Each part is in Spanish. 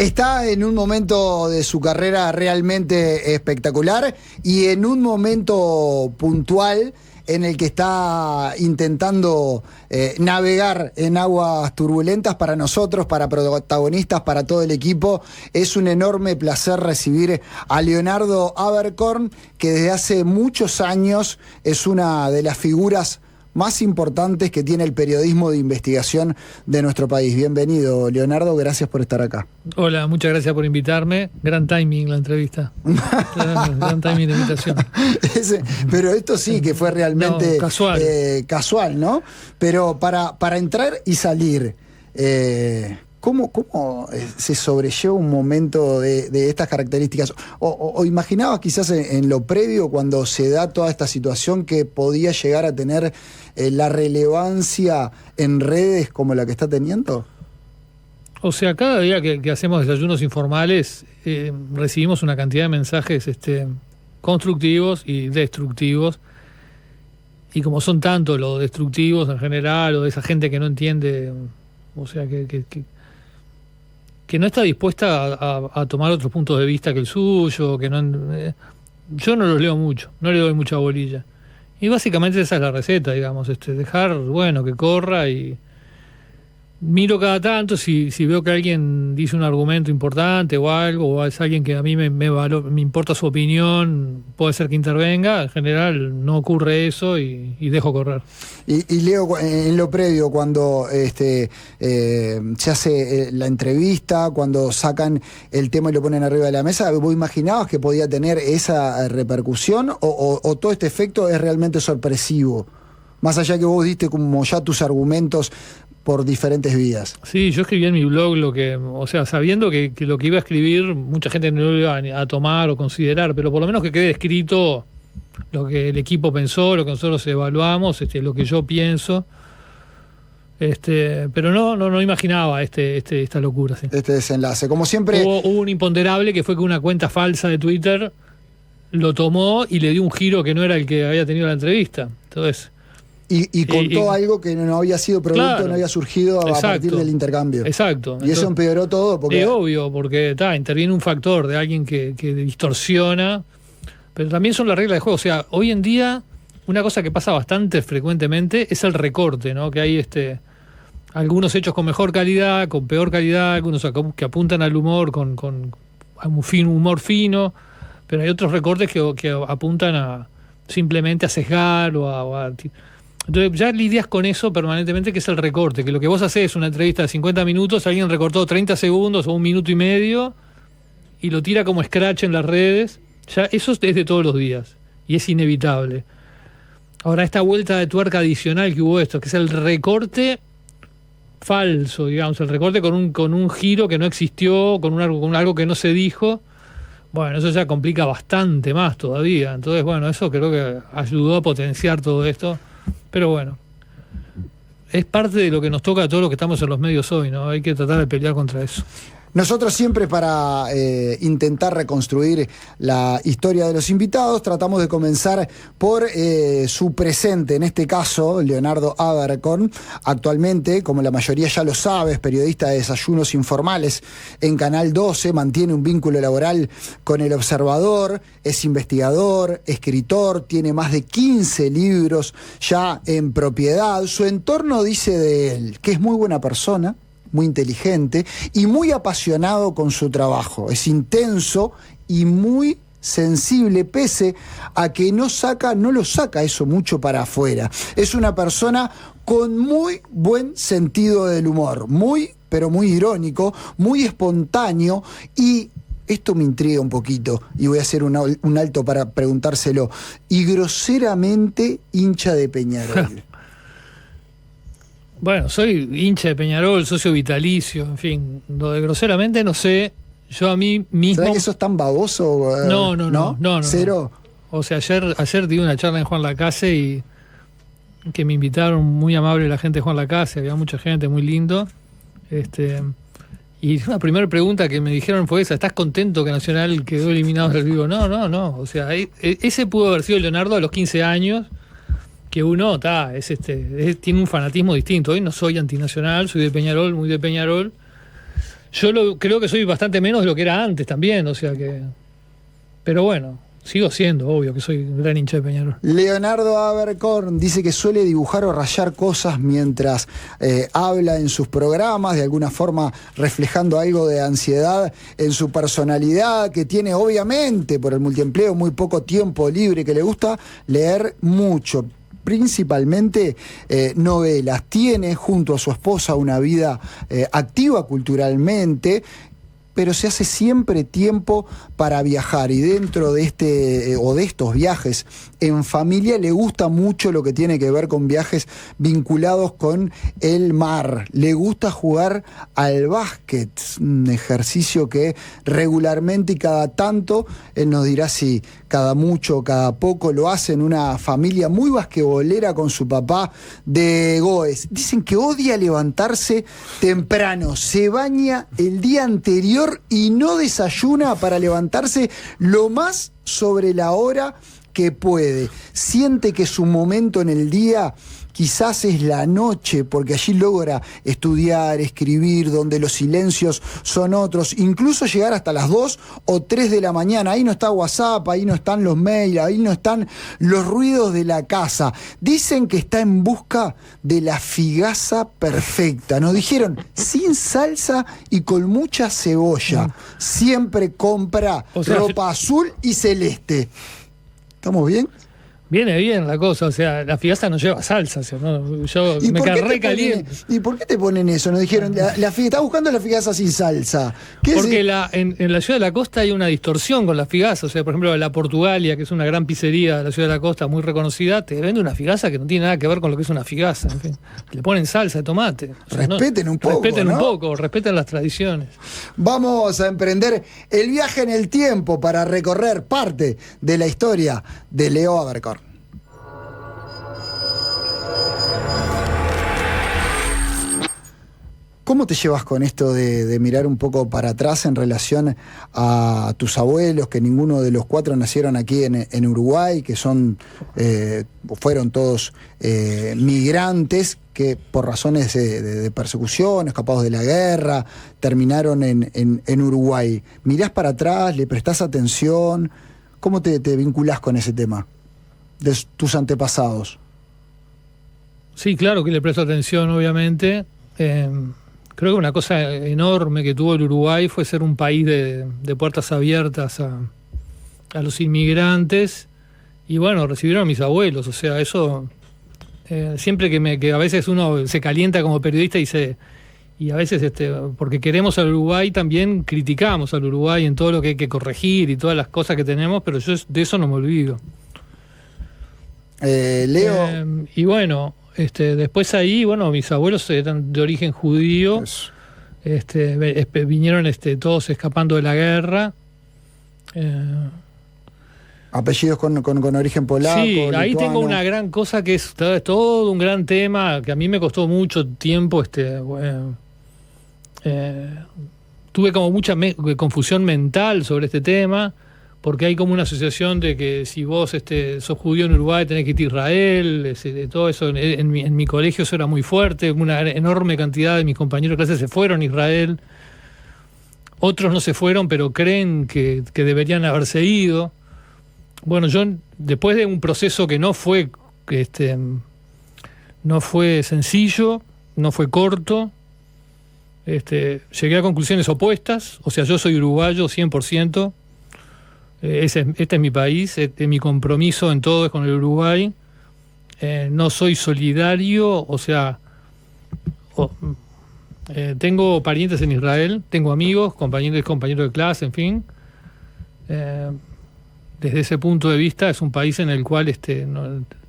Está en un momento de su carrera realmente espectacular y en un momento puntual en el que está intentando navegar en aguas turbulentas para nosotros, para protagonistas, para todo el equipo. Es un enorme placer recibir a Leonardo Abercorn, que desde hace muchos años es una de las figuras más importantes que tiene el periodismo de investigación de nuestro país. Bienvenido, Leonardo, gracias por estar acá. Hola, muchas gracias por invitarme. Gran timing la entrevista. Gran timing de invitación. Pero esto sí que fue realmente casual, ¿no? Pero para entrar y salir, ¿cómo se sobrelleva un momento de estas características? ¿O imaginabas quizás en lo previo, cuando se da toda esta situación, que podía llegar a tener la relevancia en redes como la que está teniendo? O sea, cada día que hacemos desayunos informales recibimos una cantidad de mensajes constructivos y destructivos. Y como son tantos los destructivos en general, o de esa gente que no entiende, o sea, que no está dispuesta a tomar otros puntos de vista que el suyo, que no, yo no los leo mucho, no le doy mucha bolilla. Y básicamente esa es la receta, digamos, dejar, que corra, y miro cada tanto si veo que alguien dice un argumento importante o algo, o es alguien que a mí me importa su opinión, puede ser que intervenga. En general no ocurre eso y dejo correr. Y Leo, en lo previo, cuando se hace la entrevista, cuando sacan el tema y lo ponen arriba de la mesa, ¿vos imaginabas que podía tener esa repercusión o todo este efecto es realmente sorpresivo? Más allá que vos diste como ya tus argumentos por diferentes vías. Sí, yo escribí en mi blog sabiendo que lo que iba a escribir mucha gente no lo iba a tomar o considerar, pero por lo menos que quede escrito lo que el equipo pensó, lo que nosotros evaluamos, lo que yo pienso. Pero no imaginaba esta locura. Sí. Este desenlace. Como siempre. Hubo un imponderable, que fue que una cuenta falsa de Twitter lo tomó y le dio un giro que no era el que había tenido la entrevista. Entonces. Y contó algo que no había sido producto, claro, no había surgido a partir del intercambio. Exacto. Y entonces, eso empeoró todo. Es obvio, porque interviene un factor de alguien que distorsiona, pero también son las reglas de juego. O sea, hoy en día, una cosa que pasa bastante frecuentemente es el recorte, ¿no? Que hay algunos hechos con mejor calidad, con peor calidad, algunos que apuntan al humor con un humor fino, pero hay otros recortes que apuntan a simplemente a sesgar o a entonces ya lidias con eso permanentemente, que es el recorte, que lo que vos hacés es una entrevista de 50 minutos, alguien recortó 30 segundos o 1 minuto y medio y lo tira como scratch en las redes. Ya eso es de todos los días y es inevitable. Ahora, esta vuelta de tuerca adicional que hubo que es el recorte falso, digamos, el recorte con un giro que no existió, con algo que no se dijo. Bueno, eso ya complica bastante más todavía. Entonces, eso creo que ayudó a potenciar todo esto. Pero bueno, es parte de lo que nos toca a todos los que estamos en los medios hoy, ¿no? Hay que tratar de pelear contra eso. Nosotros siempre, para intentar reconstruir la historia de los invitados, tratamos de comenzar por su presente. En este caso, Leonardo Abercorn, actualmente, como la mayoría ya lo sabe, es periodista de Desayunos Informales en Canal 12, mantiene un vínculo laboral con El Observador, es investigador, escritor, tiene más de 15 libros ya en propiedad. Su entorno dice de él que es muy buena persona, muy inteligente y muy apasionado con su trabajo. Es intenso y muy sensible, pese a que no lo saca eso mucho para afuera. Es una persona con muy buen sentido del humor, pero muy irónico, muy espontáneo, y esto me intriga un poquito y voy a hacer un alto para preguntárselo. Y groseramente hincha de Peñarol. Bueno, soy hincha de Peñarol, socio vitalicio, en fin, lo de groseramente no sé. Yo a mí mismo. ¿Sabés que sos tan baboso? No. ¿Cero? O sea, ayer di una charla en Juan Lacase y que me invitaron, muy amable la gente de Juan Lacase, había mucha gente, muy lindo. Y una primera pregunta que me dijeron fue esa: ¿estás contento que Nacional quedó eliminado del vivo? No. O sea, ese pudo haber sido Leonardo a los 15 años. Que uno tiene un fanatismo distinto. Hoy no soy antinacional, soy de Peñarol, muy de Peñarol. Creo que soy bastante menos de lo que era antes también, o sea que... Pero bueno, sigo siendo, obvio, que soy un gran hincha de Peñarol. Leonardo Abercorn dice que suele dibujar o rayar cosas mientras habla en sus programas, de alguna forma reflejando algo de ansiedad en su personalidad, que tiene obviamente por el multiempleo muy poco tiempo libre, que le gusta leer mucho, principalmente novelas. Tiene junto a su esposa una vida activa culturalmente, pero se hace siempre tiempo para viajar, y dentro de de estos viajes en familia le gusta mucho lo que tiene que ver con viajes vinculados con el mar. Le gusta jugar al básquet, un ejercicio que regularmente y cada tanto, él nos dirá si cada mucho o cada poco, lo hace en una familia muy basquetbolera con su papá de Goes. Dicen que odia levantarse temprano, se baña el día anterior y no desayuna para levantarse lo más sobre la hora que puede. Siente que su momento en el día quizás es la noche, porque allí logra estudiar, escribir, donde los silencios son otros, incluso llegar hasta las 2 o 3 de la mañana. Ahí no está WhatsApp, ahí no están los mails, ahí no están los ruidos de la casa. Dicen que está en busca de la figaza perfecta. Nos dijeron, sin salsa y con mucha cebolla. Siempre compra ropa azul y celeste. ¿Estamos bien? Viene bien la cosa, o sea, la figaza no lleva salsa, o sea, ¿no? Yo me quedé re caliente. ¿Y por qué te ponen eso? Nos dijeron, está buscando la figaza sin salsa. Porque en la ciudad de la costa hay una distorsión con la figaza, o sea, por ejemplo, la Portugalia, que es una gran pizzería de la ciudad de la costa, muy reconocida, te vende una figaza que no tiene nada que ver con lo que es una figaza, en fin. Le ponen salsa de tomate. O sea, respeten un poco, respeten, ¿no? Un poco, poco, respeten las tradiciones. Vamos a emprender el viaje en el tiempo para recorrer parte de la historia de Leo Abercorn. ¿Cómo te llevas con esto de mirar un poco para atrás en relación a tus abuelos, que ninguno de los 4 nacieron aquí en Uruguay, que fueron todos migrantes, que por razones de persecución, escapados de la guerra, terminaron en Uruguay? ¿Mirás para atrás? ¿Le prestás atención? ¿Cómo te vinculás con ese tema de tus antepasados? Sí, claro que le presto atención, obviamente. Creo que una cosa enorme que tuvo el Uruguay fue ser un país de puertas abiertas a los inmigrantes, y bueno, recibieron a mis abuelos, o sea, eso siempre que a veces uno se calienta como periodista y a veces porque queremos al Uruguay también criticamos al Uruguay en todo lo que hay que corregir y todas las cosas que tenemos, pero yo de eso no me olvido. Leo. Y bueno, después ahí, bueno, mis abuelos eran de origen judío, vinieron todos escapando de la guerra. Apellidos con origen polaco. Sí, ahí lituano. tengo una gran cosa que es todo un gran tema que a mí me costó mucho tiempo. Tuve como mucha confusión mental sobre este tema, porque hay como una asociación de que si vos sos judío en Uruguay tenés que ir a Israel, todo eso. En mi colegio eso era muy fuerte, una enorme cantidad de mis compañeros de clase se fueron a Israel. Otros no se fueron, pero creen que deberían haberse ido. Bueno, yo después de un proceso que no fue sencillo, no fue corto, llegué a conclusiones opuestas. O sea, yo soy uruguayo 100%. Este es mi país, mi compromiso en todo es con el Uruguay. No soy solidario, o sea, tengo parientes en Israel, tengo amigos, compañeros de clase, en fin. Desde ese punto de vista es un país en el cual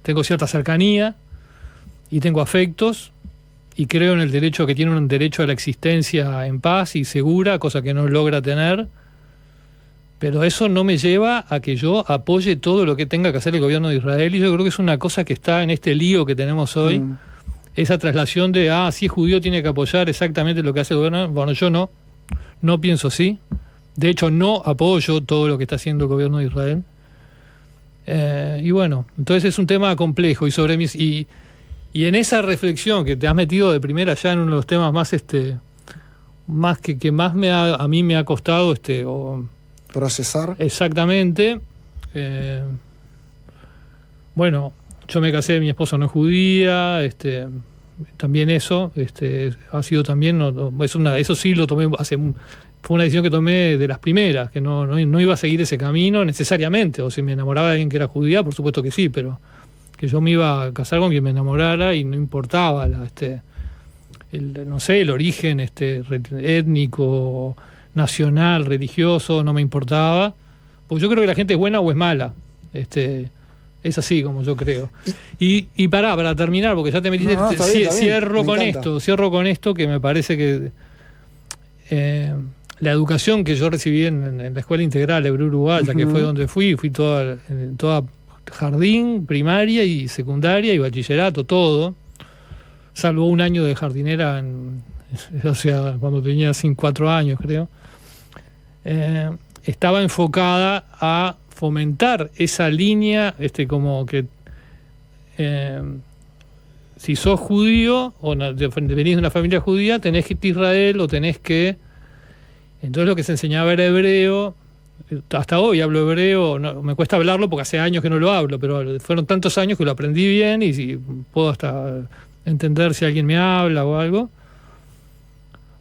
tengo cierta cercanía y tengo afectos, y creo en el derecho, que tiene un derecho a la existencia en paz y segura, cosa que no logra tener. Pero eso no me lleva a que yo apoye todo lo que tenga que hacer el gobierno de Israel, y yo creo que es una cosa que está en este lío que tenemos hoy, esa traslación de, si es judío tiene que apoyar exactamente lo que hace el gobierno. Bueno, yo no pienso así. De hecho, no apoyo todo lo que está haciendo el gobierno de Israel. Y bueno, entonces es un tema complejo, y en esa reflexión que te has metido de primera ya en uno de los temas más más que más a mí me ha costado procesar. Exactamente. Bueno, yo me casé, mi esposa no es judía, también eso, ha sido también, eso sí lo tomé fue una decisión que tomé de las primeras, que no iba a seguir ese camino necesariamente, o si me enamoraba de alguien que era judía, por supuesto que sí, pero que yo me iba a casar con quien me enamorara y no importaba el origen étnico, nacional, religioso, no me importaba, porque yo creo que la gente es buena o es mala, es así como yo creo. Y para terminar, porque ya te metiste, está bien, cierro con esto, que me parece que la educación que yo recibí en la escuela integral Hebreo Uruguaya, que fue donde fui toda jardín, primaria y secundaria y bachillerato, todo, salvo un año de jardinera, o sea, cuando tenía 4 años, creo, estaba enfocada a fomentar esa línea, como que si sos judío o venís de una familia judía, tenés que irte a Israel o tenés que... Entonces lo que se enseñaba era hebreo. Hasta hoy hablo hebreo, me cuesta hablarlo porque hace años que no lo hablo, pero fueron tantos años que lo aprendí bien y si puedo hasta entender si alguien me habla o algo.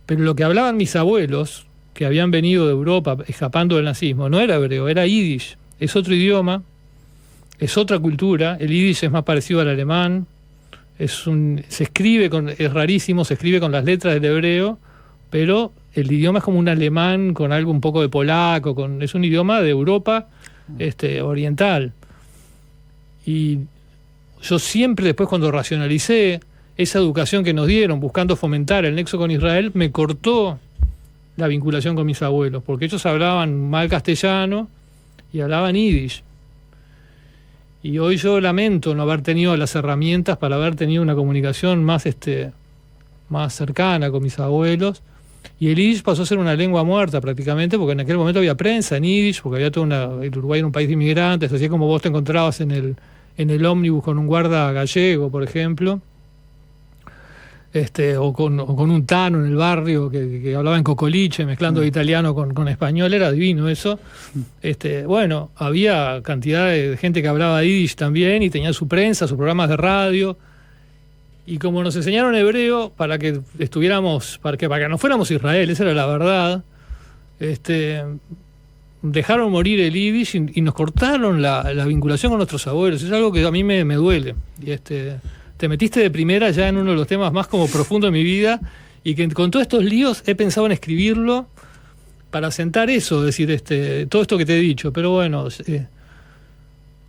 Pero lo que hablaban mis abuelos, que habían venido de Europa escapando del nazismo, no era hebreo, era yiddish. Es otro idioma, es otra cultura. El yiddish es más parecido al alemán, es rarísimo, se escribe con las letras del hebreo, pero el idioma es como un alemán con algo un poco de polaco, es un idioma de Europa oriental. Y yo siempre después, cuando racionalicé esa educación que nos dieron buscando fomentar el nexo con Israel, me cortó la vinculación con mis abuelos, porque ellos hablaban mal castellano y hablaban yiddish. Y hoy yo lamento no haber tenido las herramientas para haber tenido una comunicación más cercana con mis abuelos. Y el yiddish pasó a ser una lengua muerta prácticamente, porque en aquel momento había prensa en yiddish, porque había el Uruguay era un país de inmigrantes, así como vos te encontrabas en el ómnibus con un guarda gallego, por ejemplo, o con un tano en el barrio que hablaba en cocoliche, mezclando italiano con español, era divino eso. Bueno, había cantidad de gente que hablaba yiddish también y tenía su prensa, sus programas de radio. Y como nos enseñaron hebreo para que no fuéramos Israel, esa era la verdad, dejaron morir el yiddish y nos cortaron la vinculación con nuestros abuelos. Es algo que a mí me duele. Y te metiste de primera ya en uno de los temas más como profundos de mi vida, y que con todos estos líos he pensado en escribirlo para sentar eso, decir todo esto que te he dicho. Pero bueno...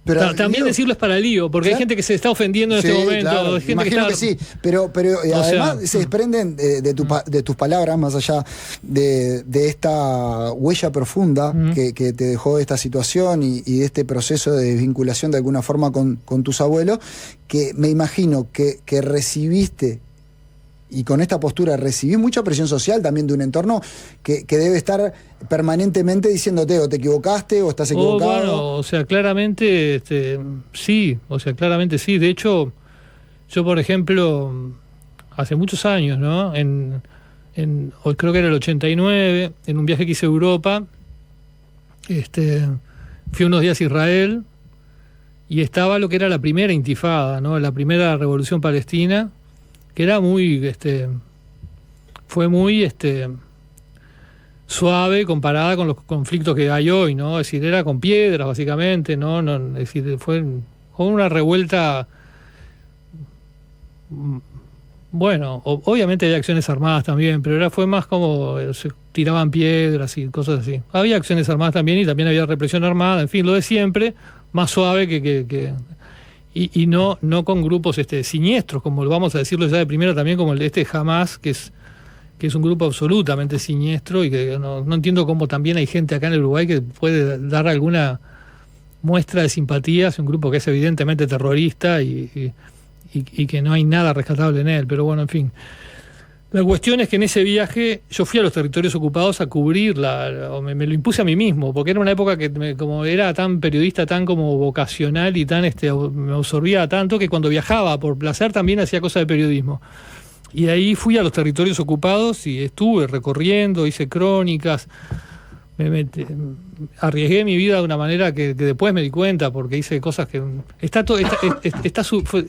Pero también decirlo es para lío, porque hay gente que se está ofendiendo en este momento. Claro, hay gente imagino que sí, pero además se desprenden de tus palabras, más allá de esta huella profunda que te dejó esta situación y de este proceso de desvinculación de alguna forma con tus abuelos, que me imagino que recibiste. Y con esta postura recibí mucha presión social también de un entorno que debe estar permanentemente diciéndote o te equivocaste o estás equivocado. Bueno, o sea, claramente sí, De hecho, yo, por ejemplo, hace muchos años, ¿no? Hoy creo que era el 89, en un viaje que hice a Europa, fui unos días a Israel y estaba lo que era la primera intifada, ¿no? La primera revolución palestina, que era fue muy suave comparada con los conflictos que hay hoy, ¿no? Es decir, era con piedras, básicamente, ¿no? Es decir, fue una revuelta. Bueno, obviamente hay acciones armadas también, pero fue más como se tiraban piedras y cosas así. Había acciones armadas también y también había represión armada, en fin, lo de siempre, más suave y no con grupos siniestros, como lo vamos a decirlo ya de primera también, como el de Hamas, que es un grupo absolutamente siniestro y que no entiendo cómo también hay gente acá en el Uruguay que puede dar alguna muestra de simpatía hacia un grupo que es evidentemente terrorista y que no hay nada rescatable en él. Pero bueno, en fin. La cuestión es que en ese viaje yo fui a los territorios ocupados a cubrir, me lo impuse a mí mismo, porque era una época que como era tan periodista, tan como vocacional y tan me absorbía tanto que cuando viajaba por placer también hacía cosas de periodismo. Y ahí fui a los territorios ocupados y estuve recorriendo, hice crónicas, arriesgué mi vida de una manera que después me di cuenta, porque hice cosas que...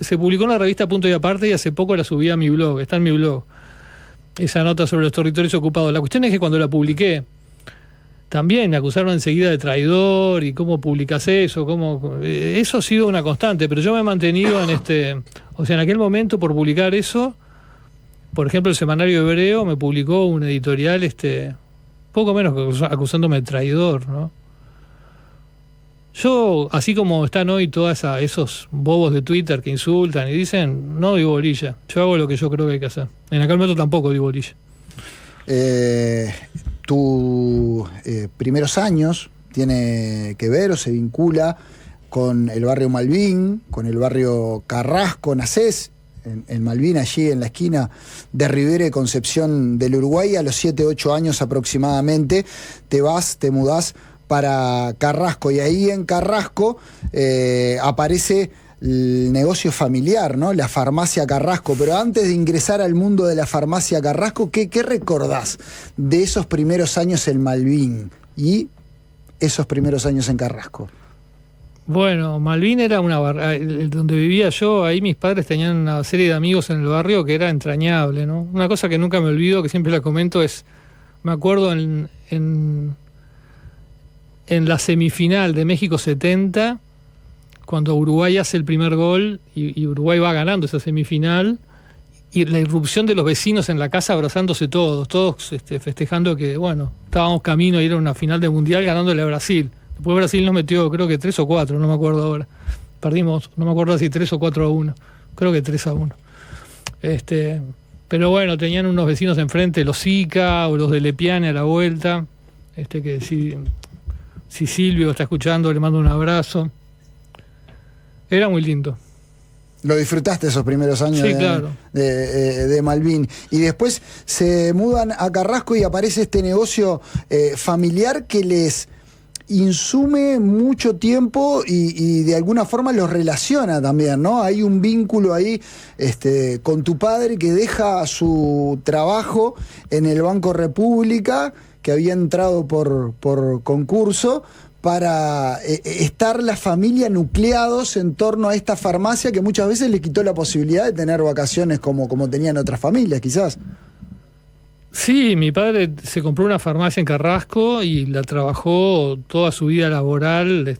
se publicó en la revista Punto y Aparte y hace poco la subí a mi blog, está en mi blog, esa nota sobre los territorios ocupados. La cuestión es que cuando la publiqué, también me acusaron enseguida de traidor y cómo publicas eso, eso ha sido una constante, pero yo me he mantenido en aquel momento por publicar eso. Por ejemplo, el Semanario Hebreo me publicó un editorial poco menos acusándome de traidor, ¿no? Yo, así como están hoy todos esos bobos de Twitter que insultan y dicen, no digo bolilla, yo hago lo que yo creo que hay que hacer. En aquel momento tampoco digo bolilla. Tus primeros años tiene que ver o se vincula con el barrio Malvin, con el barrio Carrasco. Nacés en Malvin, allí en la esquina de Rivera y Concepción del Uruguay. A los 7, 8 años aproximadamente te mudás para Carrasco, y ahí en Carrasco aparece el negocio familiar, ¿no? La farmacia Carrasco. Pero antes de ingresar al mundo de la farmacia Carrasco, ¿qué recordás de esos primeros años en Malvin y esos primeros años en Carrasco? Bueno, Malvin era donde vivía yo. Ahí mis padres tenían una serie de amigos en el barrio que era entrañable, ¿no? Una cosa que nunca me olvido, que siempre la comento, me acuerdo en la semifinal de México 70, cuando Uruguay hace el primer gol y Uruguay va ganando esa semifinal, y la irrupción de los vecinos en la casa abrazándose todos festejando que, bueno, estábamos camino a ir a una final de mundial ganándole a Brasil. Después Brasil nos metió, creo que 3 o 4, no me acuerdo ahora. Perdimos, no me acuerdo si 3 o 4-1. Creo que 3-1. Pero bueno, tenían unos vecinos enfrente, los Zika o los de Lepiane a la vuelta. Que si Silvio está escuchando, le mando un abrazo. Era muy lindo. ¿Lo disfrutaste esos primeros años? Sí, claro. de Malvin? Y después se mudan a Carrasco y aparece este negocio familiar que les insume mucho tiempo y de alguna forma los relaciona también, ¿no? Hay un vínculo ahí con tu padre, que deja su trabajo en el Banco República, que había entrado por concurso, para estar la familia nucleados en torno a esta farmacia que muchas veces le quitó la posibilidad de tener vacaciones como tenían otras familias, quizás. Sí, mi padre se compró una farmacia en Carrasco y la trabajó toda su vida laboral.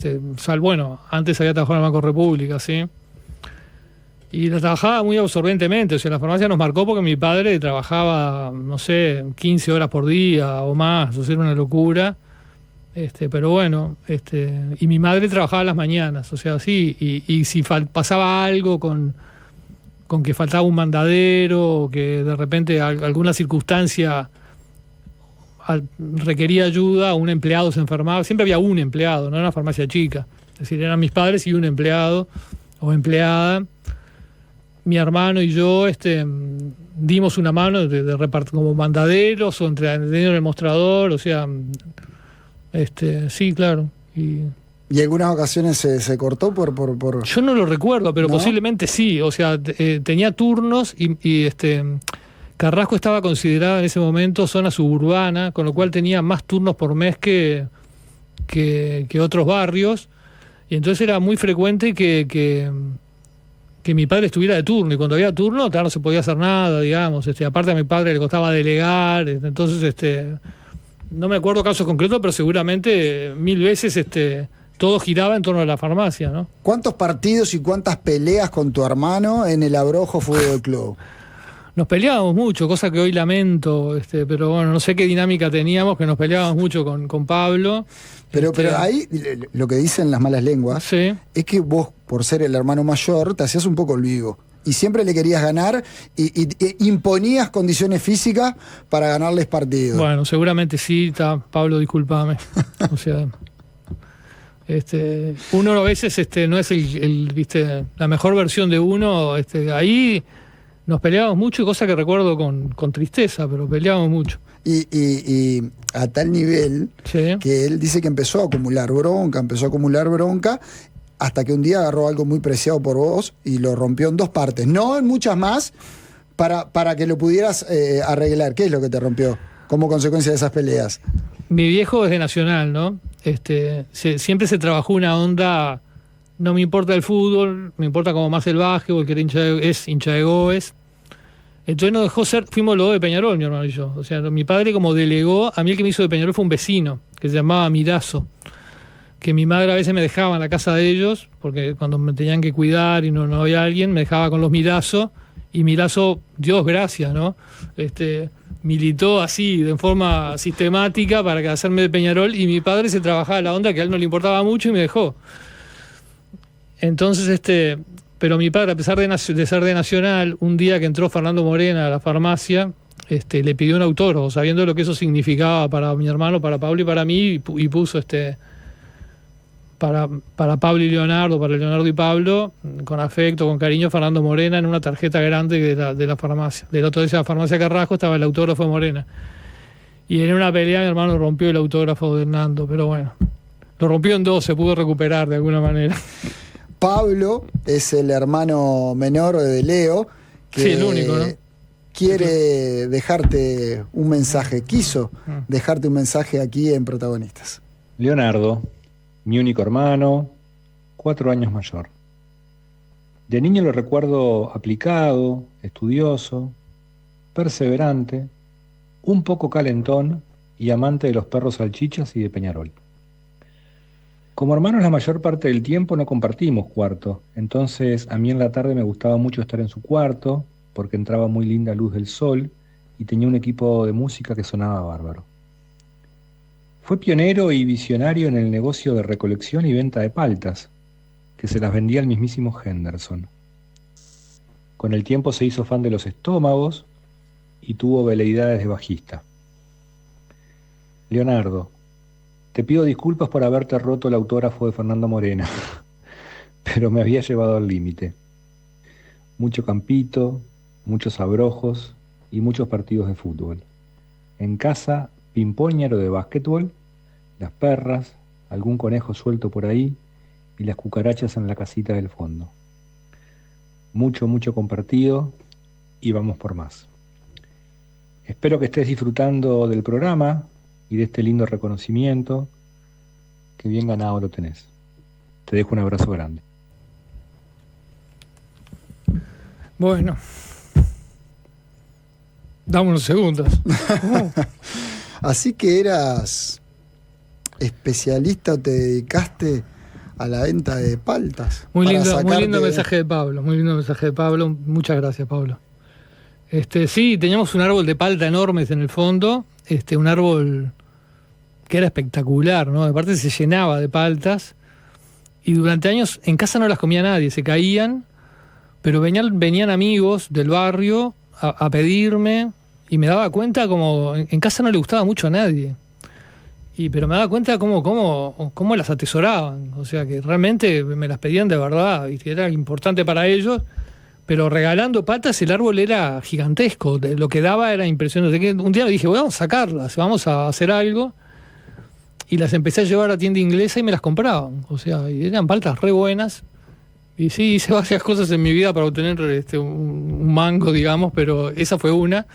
Bueno, antes había trabajado en el Banco República, ¿sí? Y la trabajaba muy absorbentemente. O sea, la farmacia nos marcó porque mi padre trabajaba, no sé, 15 horas por día o más. O sea, era una locura. Pero bueno, y mi madre trabajaba las mañanas. O sea, sí, y si pasaba algo con que faltaba un mandadero, o que de repente alguna circunstancia requería ayuda, un empleado se enfermaba, siempre había un empleado, no era una farmacia chica, es decir, eran mis padres y un empleado o empleada. Mi hermano y yo dimos una mano de repartir como mandaderos o en el mostrador, o sea, sí, claro. ¿Y algunas ocasiones se cortó por...? Yo no lo recuerdo, pero ¿no? Posiblemente sí. O sea, tenía turnos y Carrasco estaba considerada en ese momento zona suburbana, con lo cual tenía más turnos por mes que otros barrios. Y entonces era muy frecuente que mi padre estuviera de turno. Y cuando había turno, no se podía hacer nada, digamos. Aparte a mi padre le costaba delegar. Entonces, no me acuerdo casos concretos, pero seguramente 1000 veces... todo giraba en torno a la farmacia, ¿no? ¿Cuántos partidos y cuántas peleas con tu hermano en el Abrojo Fútbol Club? Nos peleábamos mucho, cosa que hoy lamento, pero bueno, no sé qué dinámica teníamos, que nos peleábamos mucho con Pablo. Pero ahí lo que dicen las malas lenguas, sí, es que vos, por ser el hermano mayor, te hacías un poco el vivo. Y siempre le querías ganar y imponías condiciones físicas para ganarles partidos. Bueno, seguramente sí, Pablo, discúlpame. O sea... uno a veces no es la mejor versión de uno. Ahí nos peleábamos mucho, cosa que recuerdo con tristeza, pero peleábamos mucho. Y a tal nivel, sí, que él dice que empezó a acumular bronca, hasta que un día agarró algo muy preciado por vos y lo rompió en 2 partes. No en muchas más, para que lo pudieras arreglar. ¿Qué es lo que te rompió como consecuencia de esas peleas? Mi viejo es de Nacional, ¿no? Siempre se trabajó una onda, no me importa el fútbol, me importa como más el básquetbol, que es hincha de Goes. Entonces nos dejó ser, fuimos los dos de Peñarol, mi hermano y yo. O sea, mi padre como delegó, a mí el que me hizo de Peñarol fue un vecino, que se llamaba Mirazo, que mi madre a veces me dejaba en la casa de ellos, porque cuando me tenían que cuidar y no había alguien, me dejaba con los Mirazo, y Mirazo, Dios gracias, ¿no? Militó así, de forma sistemática, para hacerme de Peñarol, y mi padre se trabajaba la onda que a él no le importaba mucho y me dejó. Entonces, pero mi padre, a pesar de ser de Nacional, un día que entró Fernando Morena a la farmacia, le pidió un autógrafo, sabiendo lo que eso significaba para mi hermano, para Pablo y para mí, y puso para Pablo y Leonardo, para Leonardo y Pablo, con afecto, con cariño, Fernando Morena, en una tarjeta grande de la farmacia. Del otro día de la farmacia Carrasco estaba el autógrafo de Morena. Y en una pelea mi hermano rompió el autógrafo de Hernando, pero bueno, lo rompió en dos, se pudo recuperar de alguna manera. Pablo es el hermano menor de Leo, que sí, el único, ¿no? Quiere dejarte un mensaje, quiso dejarte un mensaje aquí en Protagonistas. Leonardo, mi único hermano, 4 años mayor. De niño lo recuerdo aplicado, estudioso, perseverante, un poco calentón y amante de los perros salchichas y de Peñarol. Como hermanos la mayor parte del tiempo no compartimos cuarto, entonces a mí en la tarde me gustaba mucho estar en su cuarto, porque entraba muy linda luz del sol y tenía un equipo de música que sonaba bárbaro. Fue pionero y visionario en el negocio de recolección y venta de paltas, que se las vendía el mismísimo Henderson. Con el tiempo se hizo fan de los estómagos y tuvo veleidades de bajista. Leonardo, te pido disculpas por haberte roto el autógrafo de Fernando Morena, pero me había llevado al límite. Mucho campito, muchos abrojos y muchos partidos de fútbol. En casa, pimpoñero de básquetbol, las perras, algún conejo suelto por ahí y las cucarachas en la casita del fondo. Mucho compartido y vamos por más. Espero que estés disfrutando del programa y de este lindo reconocimiento, que bien ganado lo tenés. Te dejo un abrazo grande. Bueno, dame unos segundos. Así que eras especialista o te dedicaste a la venta de paltas. Muy lindo mensaje de Pablo, muy lindo mensaje de Pablo. Muchas gracias, Pablo. Sí, teníamos un árbol de palta enormes en el fondo, un árbol que era espectacular, ¿no? Aparte se llenaba de paltas y durante años en casa no las comía nadie, se caían, pero venían amigos del barrio a pedirme y me daba cuenta como en casa no le gustaba mucho a nadie. Pero me daba cuenta cómo las atesoraban, o sea que realmente me las pedían de verdad y que era importante para ellos, pero regalando patas el árbol era gigantesco, lo que daba era impresionante. Un día me dije, bueno, vamos a sacarlas, vamos a hacer algo, y las empecé a llevar a tienda inglesa y me las compraban, o sea, y eran paltas re buenas, y sí, hice varias cosas en mi vida para obtener un mango, digamos, pero esa fue una.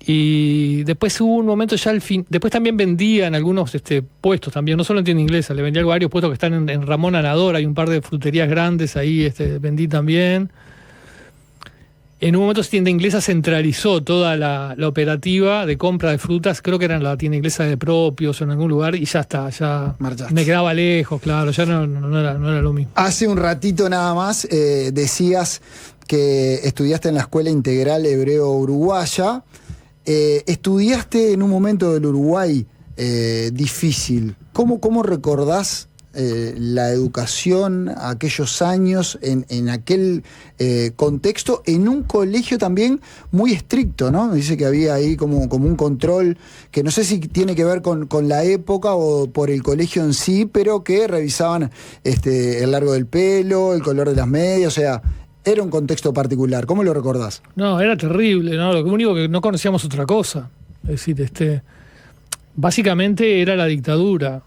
Y después hubo un momento ya al fin, después también vendía en algunos puestos también, no solo en tienda inglesa, le vendía a varios puestos que están en Ramón Anador, hay un par de fruterías grandes ahí, vendí también. En un momento tienda inglesa centralizó toda la operativa de compra de frutas, creo que era en la tienda inglesa de Propios o en algún lugar, y ya está, ya marchaste. Me quedaba lejos, claro, ya no era lo mismo. Hace un ratito nada más decías que estudiaste en la Escuela Integral Hebreo Uruguaya. Estudiaste en un momento del Uruguay difícil. ¿Cómo recordás la educación, aquellos años, en aquel contexto, en un colegio también muy estricto, ¿no? Dice que había ahí como un control, que no sé si tiene que ver con la época o por el colegio en sí, pero que revisaban el largo del pelo, el color de las medias, o sea, era un contexto particular. ¿Cómo lo recordás? No, era terrible, ¿no? Lo único que no conocíamos otra cosa. Es decir, básicamente era la dictadura.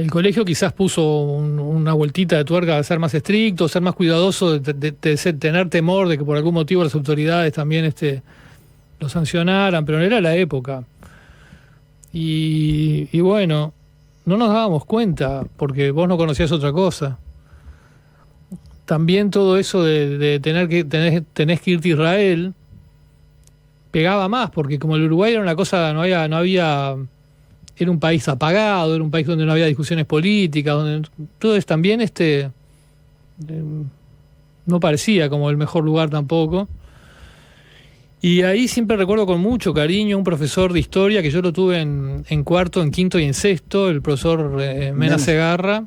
El colegio quizás puso una vueltita de tuerca a ser más estricto, ser más cuidadoso, tener temor de que por algún motivo las autoridades también lo sancionaran, pero no era la época. Y bueno, no nos dábamos cuenta, porque vos no conocías otra cosa. También todo eso de tenés que irte a Israel pegaba más, porque como el Uruguay era una cosa, no había, era un país apagado, era un país donde no había discusiones políticas, donde entonces también no parecía como el mejor lugar tampoco. Y ahí siempre recuerdo con mucho cariño un profesor de historia que yo lo tuve en cuarto, en quinto y en sexto, el profesor Mena Segarra.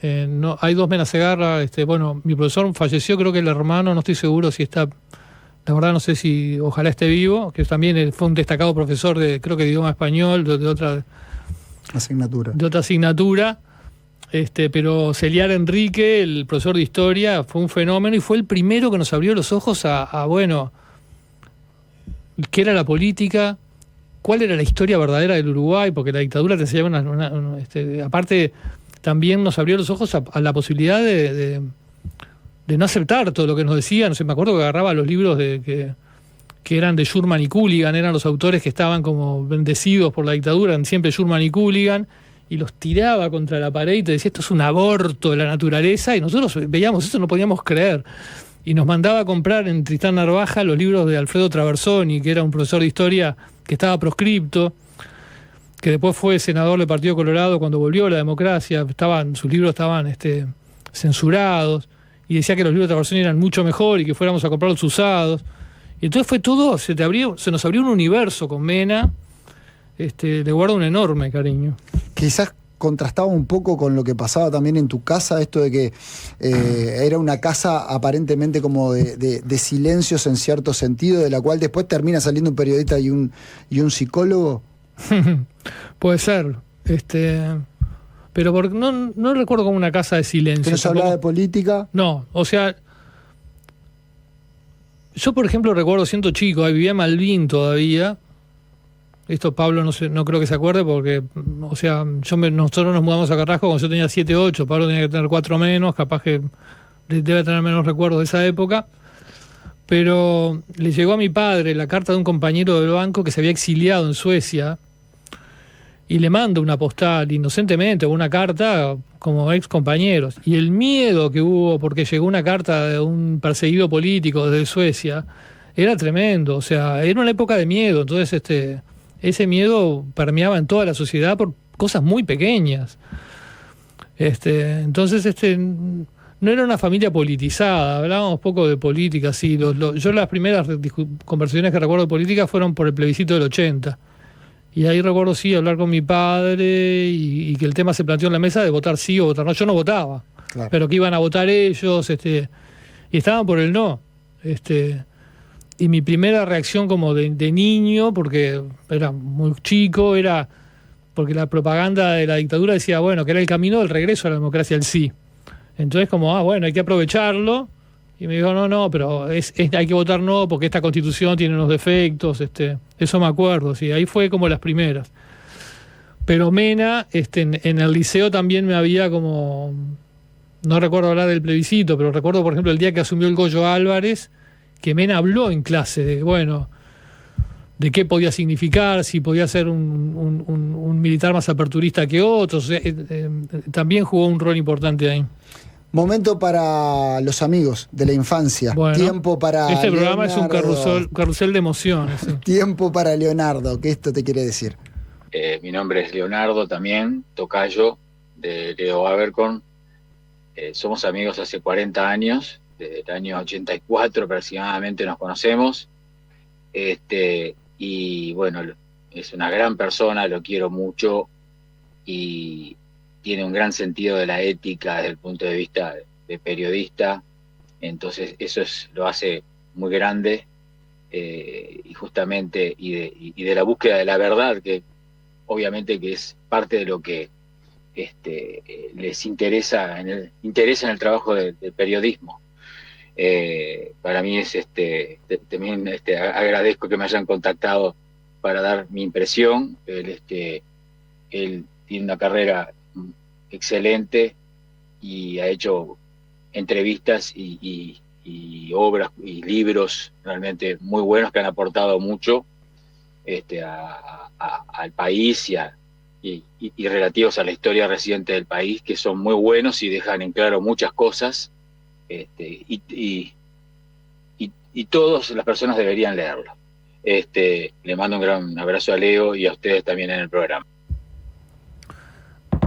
No, hay dos Mena Segarra. Bueno, mi profesor falleció, creo que el hermano, no estoy seguro si está, la verdad no sé si, ojalá esté vivo, que también fue un destacado profesor creo que de idioma español, de otra asignatura. Pero Celiar Enrique, el profesor de historia, fue un fenómeno y fue el primero que nos abrió los ojos a bueno, qué era la política, cuál era la historia verdadera del Uruguay, porque la dictadura te enseñaba aparte también nos abrió los ojos a la posibilidad de no aceptar todo lo que nos decían. No sé, me acuerdo que agarraba los libros que eran de Schurman y Cooligan, eran los autores que estaban como bendecidos por la dictadura, eran siempre Schurman y Cooligan, y los tiraba contra la pared y te decía, esto es un aborto de la naturaleza, y nosotros veíamos eso, no podíamos creer. Y nos mandaba a comprar en Tristán Narvaja los libros de Alfredo Traversoni, que era un profesor de historia que estaba proscripto, que después fue senador del Partido Colorado cuando volvió la democracia. Sus libros estaban censurados, y decía que los libros de Traversoni eran mucho mejor y que fuéramos a comprarlos usados. Y entonces fue todo, se nos abrió un universo con Mena. Le guardo un enorme cariño. Quizás contrastaba un poco con lo que pasaba también en tu casa, esto de que era una casa aparentemente como de silencios en cierto sentido, de la cual después termina saliendo un periodista y un psicólogo. Puede ser, pero porque no recuerdo como una casa de silencio. ¿No se hablaba de política? No, o sea, yo por ejemplo recuerdo siendo chico, vivía en Malvin todavía. Esto Pablo no creo que se acuerde porque, o sea, nosotros nos mudamos a Carrasco cuando yo tenía 7, 8, Pablo tenía que tener 4 menos, capaz que debe tener menos recuerdos de esa época, pero le llegó a mi padre la carta de un compañero del banco que se había exiliado en Suecia y le manda una postal inocentemente, una carta como ex compañeros, y el miedo que hubo porque llegó una carta de un perseguido político desde Suecia era tremendo, o sea, era una época de miedo, entonces ese miedo permeaba en toda la sociedad por cosas muy pequeñas. Entonces, no era una familia politizada, hablábamos poco de política, sí. Yo las primeras conversaciones que recuerdo de política fueron por el plebiscito del 80. Y ahí recuerdo, sí, hablar con mi padre y que el tema se planteó en la mesa de votar sí o votar no. Yo no votaba, claro, pero que iban a votar ellos, y estaban por el no. Y mi primera reacción como de niño, porque era muy chico, era porque la propaganda de la dictadura decía, bueno, que era el camino del regreso a la democracia, el sí. Entonces como, bueno, hay que aprovecharlo. Y me dijo, no, pero hay que votar no, porque esta constitución tiene unos defectos, eso me acuerdo, sí, ahí fue como las primeras. Pero Mena, en el liceo también me había como, no recuerdo hablar del plebiscito, pero recuerdo, por ejemplo, el día que asumió el Goyo Álvarez, que Mena habló en clase de qué podía significar, si podía ser un militar más aperturista que otros. También jugó un rol importante ahí. Momento para los amigos de la infancia. Bueno, tiempo para este Leonardo. Programa es un carrusel de emociones. Sí. Tiempo para Leonardo, ¿qué esto te quiere decir? Mi nombre es Leonardo también, tocayo de Leo Abercorn. Somos amigos hace 40 años. Desde el año 84 aproximadamente nos conocemos, y bueno, es una gran persona, lo quiero mucho y tiene un gran sentido de la ética desde el punto de vista de periodista, entonces eso lo hace muy grande, y justamente y de la búsqueda de la verdad, que obviamente que es parte de lo que les interesa en el trabajo del periodismo. Para mí es también agradezco que me hayan contactado para dar mi impresión. Él tiene una carrera excelente y ha hecho entrevistas y obras y libros realmente muy buenos que han aportado mucho al país y relativos a la historia reciente del país, que son muy buenos y dejan en claro muchas cosas, y todas las personas deberían leerlo. Le mando un gran abrazo a Leo y a ustedes también en el programa.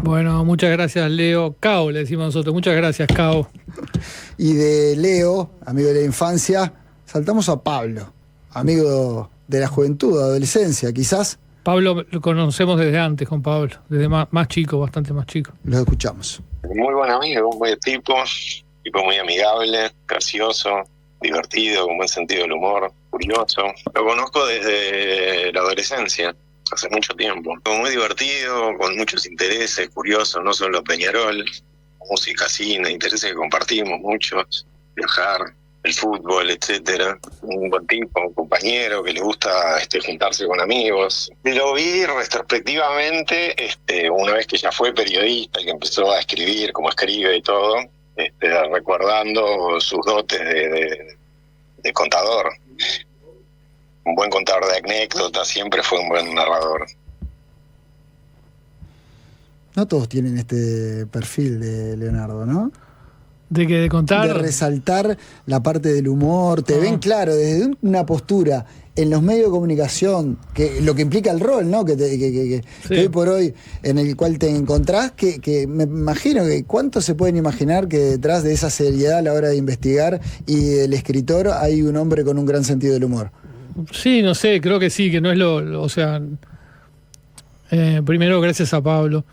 Bueno, muchas gracias, Leo. Cao, le decimos nosotros. Muchas gracias, Cao. Y de Leo, amigo de la infancia, saltamos a Pablo, amigo de la juventud, adolescencia, quizás. Pablo lo conocemos desde antes con Pablo, desde más chico, bastante más chico. Los escuchamos. Muy buen amigo, un buen tipo muy amigable, gracioso, divertido, con buen sentido del humor, curioso. Lo conozco desde la adolescencia, hace mucho tiempo. Muy divertido, con muchos intereses, curioso, no solo Peñarol, música, cine, intereses que compartimos muchos, viajar, el fútbol, etcétera. Un buen tipo, un compañero que le gusta juntarse con amigos. Lo vi retrospectivamente una vez que ya fue periodista y que empezó a escribir como escribe y todo, recordando sus dotes de contador. Un buen contador de anécdotas, siempre fue un buen narrador. No todos tienen este perfil de Leonardo, ¿no? De contar. De resaltar la parte del humor. Te ven, claro, desde una postura en los medios de comunicación, que lo que implica el rol, ¿no? Que hoy por hoy en el cual te encontrás, que me imagino que cuánto se pueden imaginar que detrás de esa seriedad a la hora de investigar y del escritor hay un hombre con un gran sentido del humor. Sí, no sé, creo que sí, que no es o sea, primero gracias a Pablo.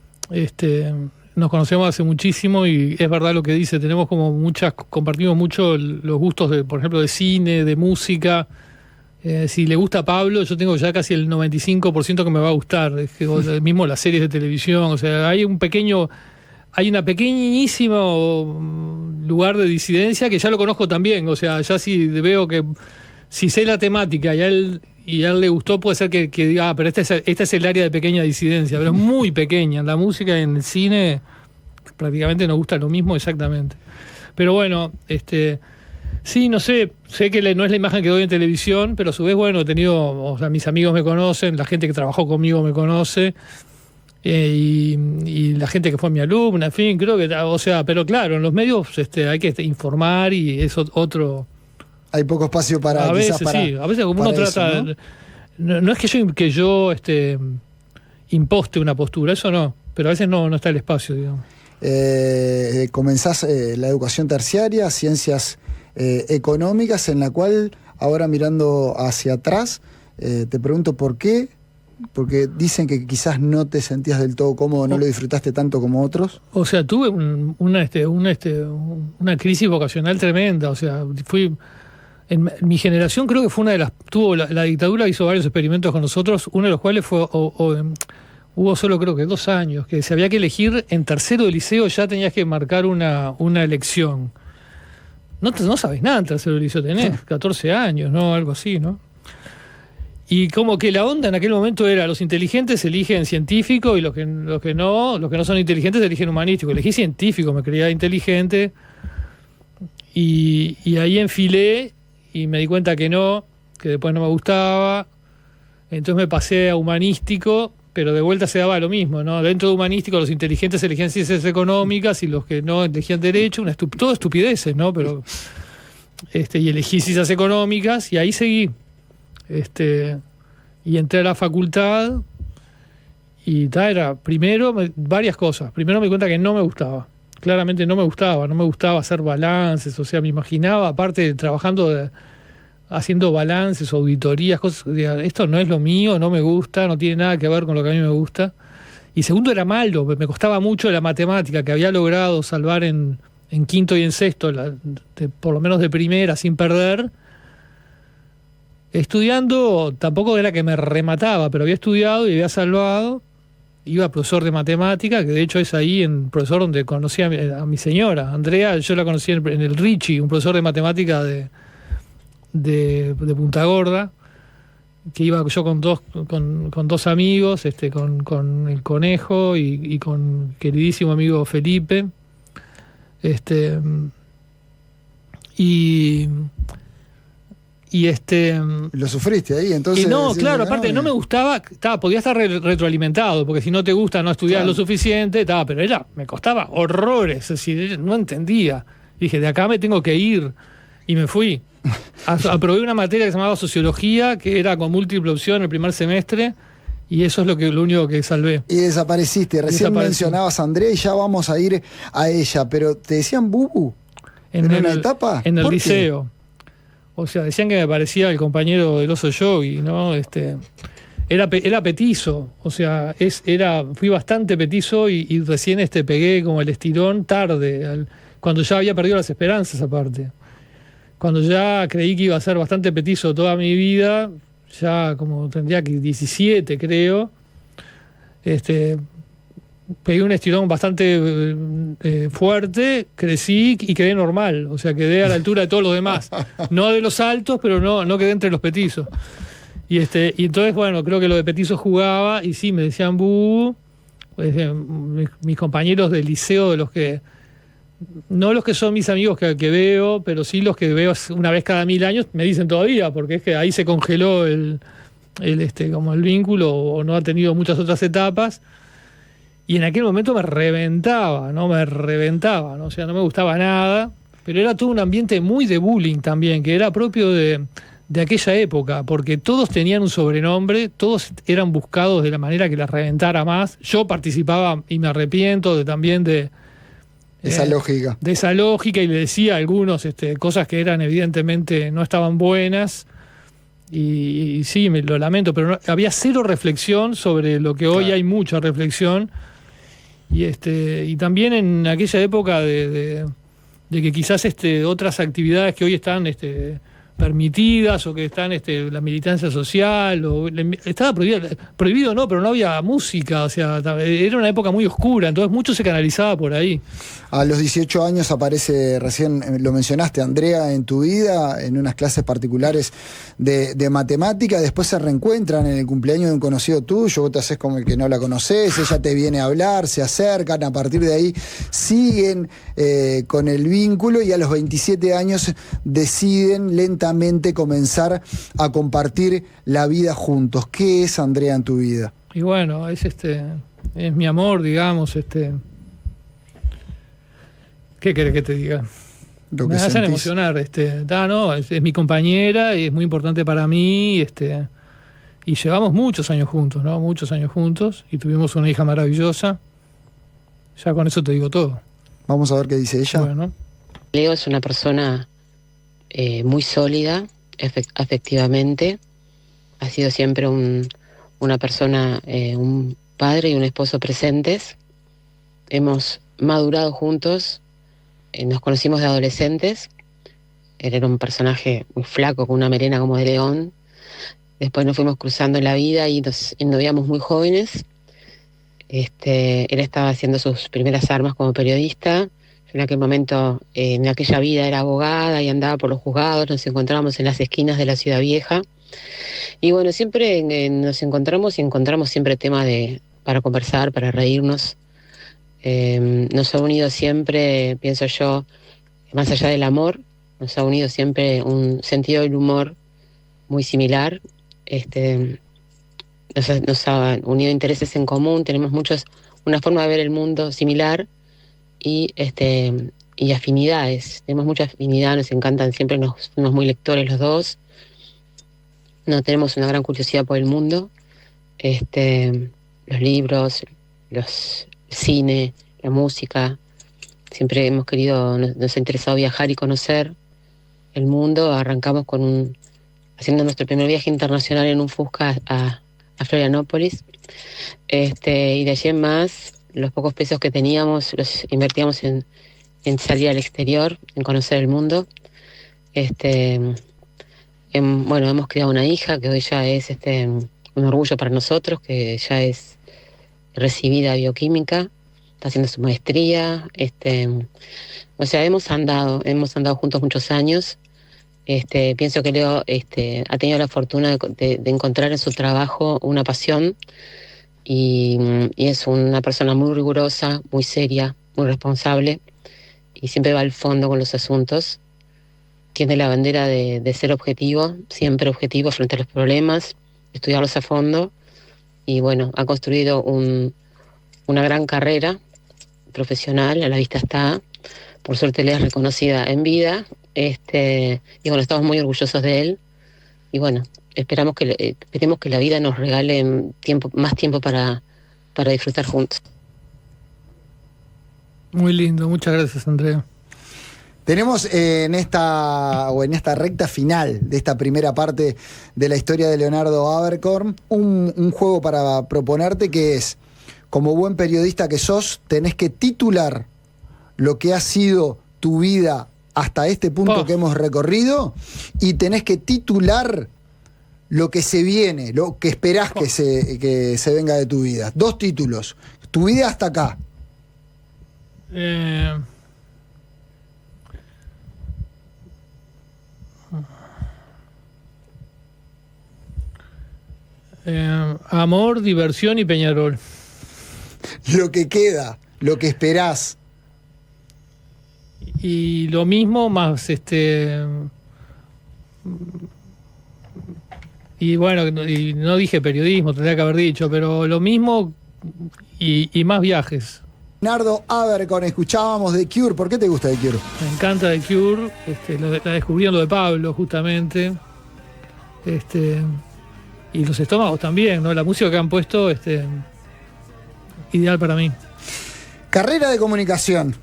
Nos conocemos hace muchísimo y es verdad lo que dice, tenemos como compartimos mucho los gustos por ejemplo, de cine, de música. Si le gusta a Pablo, yo tengo ya casi el 95% que me va a gustar. Es que, mismo las series de televisión, o sea, hay una pequeñísima lugar de disidencia que ya lo conozco también. O sea, ya si veo que si sé la temática y a él le gustó, puede ser que diga, pero este es el área de pequeña disidencia, pero es muy pequeña. En la música y en el cine prácticamente nos gusta lo mismo exactamente. Pero bueno, sí, no sé que no es la imagen que doy en televisión, pero a su vez, bueno, he tenido, o sea, mis amigos me conocen, la gente que trabajó conmigo me conoce, y la gente que fue mi alumna, en fin, creo que, o sea, pero claro, en los medios hay que informar y es otro. Hay poco espacio para. A veces sí, a veces como uno trata. Eso, ¿no? No es que yo imposte una postura, eso no, pero a veces no está el espacio, digamos. Comenzás la educación terciaria, ciencias económicas, en la cual, ahora mirando hacia atrás, te pregunto por qué, porque dicen que quizás no te sentías del todo cómodo, no lo disfrutaste tanto como otros. O sea, tuve una crisis vocacional tremenda, o sea, en mi generación creo que fue una de las... La dictadura hizo varios experimentos con nosotros, uno de los cuales fue... hubo solo creo que 2 años, que se había que elegir en tercero de liceo, ya tenías que marcar una elección. No sabes nada en tercero de liceo, tenés 14 años, ¿no? Algo así, ¿no? Y como que la onda en aquel momento era, los inteligentes eligen científico y los que no son inteligentes eligen humanístico. Elegí científico, me creía inteligente, y ahí enfilé y me di cuenta que después no me gustaba, entonces me pasé a humanístico, pero de vuelta se daba lo mismo, ¿no? Dentro de humanístico los inteligentes elegían ciencias económicas y los que no elegían derecho, todo estupideces, ¿no? Pero y elegí ciencias económicas y ahí seguí. Y entré a la facultad y era primero varias cosas. Primero me di cuenta que no me gustaba. Claramente no me gustaba hacer balances, o sea, me imaginaba, aparte trabajando haciendo balances, auditorías, cosas, esto no es lo mío, no me gusta, no tiene nada que ver con lo que a mí me gusta. Y segundo, era malo, me costaba mucho la matemática, que había logrado salvar en quinto y en sexto, por lo menos de primera, sin perder. Estudiando, tampoco era que me remataba, pero había estudiado y había salvado. Iba a profesor de matemática, que de hecho es ahí en profesor donde conocí a mi señora, Andrea. Yo la conocí en el Richie, un profesor de matemática de Punta Gorda, que iba yo con dos amigos, con el Conejo y con queridísimo amigo Felipe. Lo sufriste ahí, entonces. Y no, claro, aparte no me gustaba, podía estar retroalimentado, porque si no te gusta no estudiar lo suficiente, pero me costaba horrores, es decir, no entendía. Dije, de acá me tengo que ir, y me fui. Aprobé una materia que se llamaba Sociología, que era con múltiple opción el primer semestre, y eso es lo único que salvé. Y desapareciste. Recién mencionabas a Andrea y ya vamos a ir a ella, pero ¿te decían Bubu en una etapa? En el liceo. O sea, decían que me parecía el compañero del Oso Yogi, ¿no? Era petizo, o sea, fui bastante petizo y recién pegué como el estirón tarde, cuando ya había perdido las esperanzas aparte. Cuando ya creí que iba a ser bastante petizo toda mi vida, ya como tendría que 17 creo, pegué un estirón bastante fuerte, crecí y quedé normal, o sea, quedé a la altura de todos los demás. No de los altos, pero no quedé entre los petizos. Y entonces, bueno, creo que lo de petizo jugaba, y sí, me decían bu. Mis compañeros del liceo, no los que son mis amigos que veo, pero sí los que veo una vez cada 1000 años, me dicen todavía, porque es que ahí se congeló como el vínculo, o no ha tenido muchas otras etapas. Y en aquel momento me reventaba, ¿no? O sea, no me gustaba nada, pero era todo un ambiente muy de bullying también, que era propio de aquella época, porque todos tenían un sobrenombre, todos eran buscados de la manera que las reventara más. Yo participaba, y me arrepiento también de esa lógica. De esa lógica, y le decía a algunos cosas que evidentemente no estaban buenas. Y sí, me lo lamento, pero había cero reflexión sobre lo que hoy hay mucha reflexión. Y también en aquella época de que quizás otras actividades que hoy están permitidas, o que están la militancia social, estaba prohibido no, pero no había música, o sea, era una época muy oscura, entonces mucho se canalizaba por ahí. A los 18 años aparece, recién lo mencionaste, Andrea en tu vida, en unas clases particulares de matemática. Después se reencuentran en el cumpleaños de un conocido tuyo, vos te haces como el que no la conoces, ella te viene a hablar, se acercan, a partir de ahí siguen con el vínculo, y a los 27 años deciden lentamente comenzar a compartir la vida juntos. ¿Qué es Andrea en tu vida? Y bueno, es mi amor, digamos, ¿qué querés que te diga? Me hacen emocionar, es mi compañera y es muy importante para mí, y llevamos muchos años juntos, ¿no? Muchos años juntos, y tuvimos una hija maravillosa. Ya con eso te digo todo. Vamos a ver qué dice ella. Bueno. Leo es una persona muy sólida, afectivamente. Ha sido siempre una persona, un padre y un esposo presentes. Hemos madurado juntos. Nos conocimos de adolescentes. Él era un personaje muy flaco, con una melena como de león. Después nos fuimos cruzando en la vida y nos ennoviamos muy jóvenes. Él estaba haciendo sus primeras armas como periodista. Yo en aquel momento, en aquella vida, era abogada y andaba por los juzgados. Nos encontrábamos en las esquinas de la Ciudad Vieja. Y bueno, siempre nos encontramos siempre temas para conversar, para reírnos. Nos ha unido siempre, pienso yo, más allá del amor, nos ha unido siempre un sentido del humor muy similar. Nos ha unido intereses en común, tenemos una forma de ver el mundo similar y afinidades. Tenemos mucha afinidad, nos encantan, siempre somos muy lectores los dos. No tenemos una gran curiosidad por el mundo, los libros, el cine, la música. Siempre hemos nos ha interesado viajar y conocer el mundo. Arrancamos haciendo nuestro primer viaje internacional en un Fusca a Florianópolis. Y de allí en más, los pocos pesos que teníamos los invertíamos en salir al exterior, en conocer el mundo. Bueno, hemos criado una hija que hoy ya es un orgullo para nosotros, que ya es recibida bioquímica, está haciendo su maestría. O sea, hemos andado juntos muchos años. Pienso que Leo ha tenido la fortuna de encontrar en su trabajo una pasión y es una persona muy rigurosa, muy seria, muy responsable y siempre va al fondo con los asuntos. Tiene la bandera de ser objetivo, siempre objetivo frente a los problemas, estudiarlos a fondo y bueno, ha construido una gran carrera profesional, a la vista está. Por suerte le es reconocida en vida, y bueno, estamos muy orgullosos de él y bueno, esperemos que la vida nos regale más tiempo para disfrutar juntos. Muy lindo, muchas gracias, Andrea. Tenemos en esta recta final de esta primera parte de la historia de Leonardo Abercorn un juego para proponerte, que es, como buen periodista que sos, tenés que titular lo que ha sido tu vida hasta este punto que hemos recorrido, y tenés que titular lo que se viene, lo que esperás que se venga de tu vida. 2 títulos. Tu vida hasta acá. Amor, diversión y Peñarol. Lo que queda, lo que esperás. Y lo mismo más y bueno, y no dije periodismo, tendría que haber dicho, pero lo mismo y más viajes. Leonardo Abercorn, escuchábamos The Cure. ¿Por qué te gusta The Cure? Me encanta The Cure, la descubrí en lo de Pablo, justamente. Y los estómagos también, ¿no? La música que han puesto, ideal para mí. Carrera de comunicación.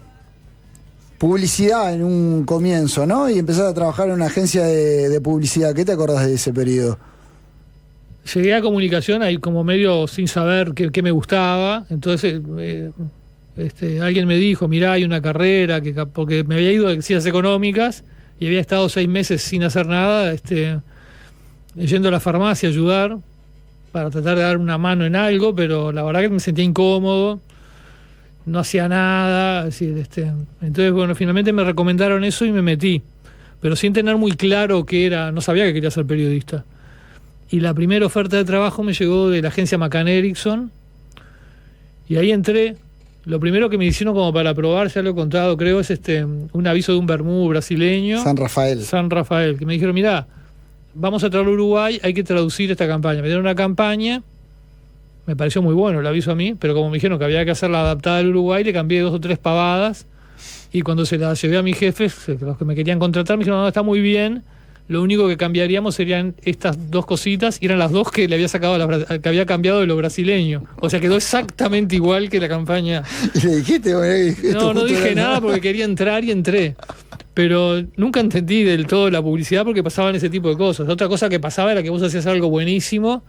Publicidad en un comienzo, ¿no? Y empezar a trabajar en una agencia de publicidad. ¿Qué te acordás de ese periodo? Llegué a comunicación ahí como medio sin saber qué me gustaba. Entonces alguien me dijo, mirá, hay una carrera, porque me había ido de ciencias económicas y había estado 6 meses sin hacer nada, yendo a la farmacia a ayudar para tratar de dar una mano en algo, pero la verdad que me sentía incómodo, no hacía nada, es decir, entonces bueno, finalmente me recomendaron eso y me metí, pero sin tener muy claro qué era, no sabía que quería ser periodista. Y la primera oferta de trabajo me llegó de la agencia McCann Erickson y ahí entré. Lo primero que me hicieron como para probar, ya lo he contado, creo, es un aviso de un vermú brasileño. San Rafael, que me dijeron, mirá, vamos a traerlo a Uruguay, hay que traducir esta campaña. Me dieron una campaña, me pareció muy bueno el aviso a mí, pero como me dijeron que había que hacerla adaptada al Uruguay, le cambié 2 o 3 pavadas, y cuando se la llevé a mis jefes, los que me querían contratar, me dijeron, no, está muy bien, lo único que cambiaríamos serían estas 2 cositas, y eran las 2 que le había sacado que había cambiado de lo brasileño. O sea, quedó exactamente igual que la campaña. ¿Y le dijiste? No dije nada porque quería entrar y entré. Pero nunca entendí del todo la publicidad porque pasaban ese tipo de cosas. Otra cosa que pasaba era que vos hacías algo buenísimo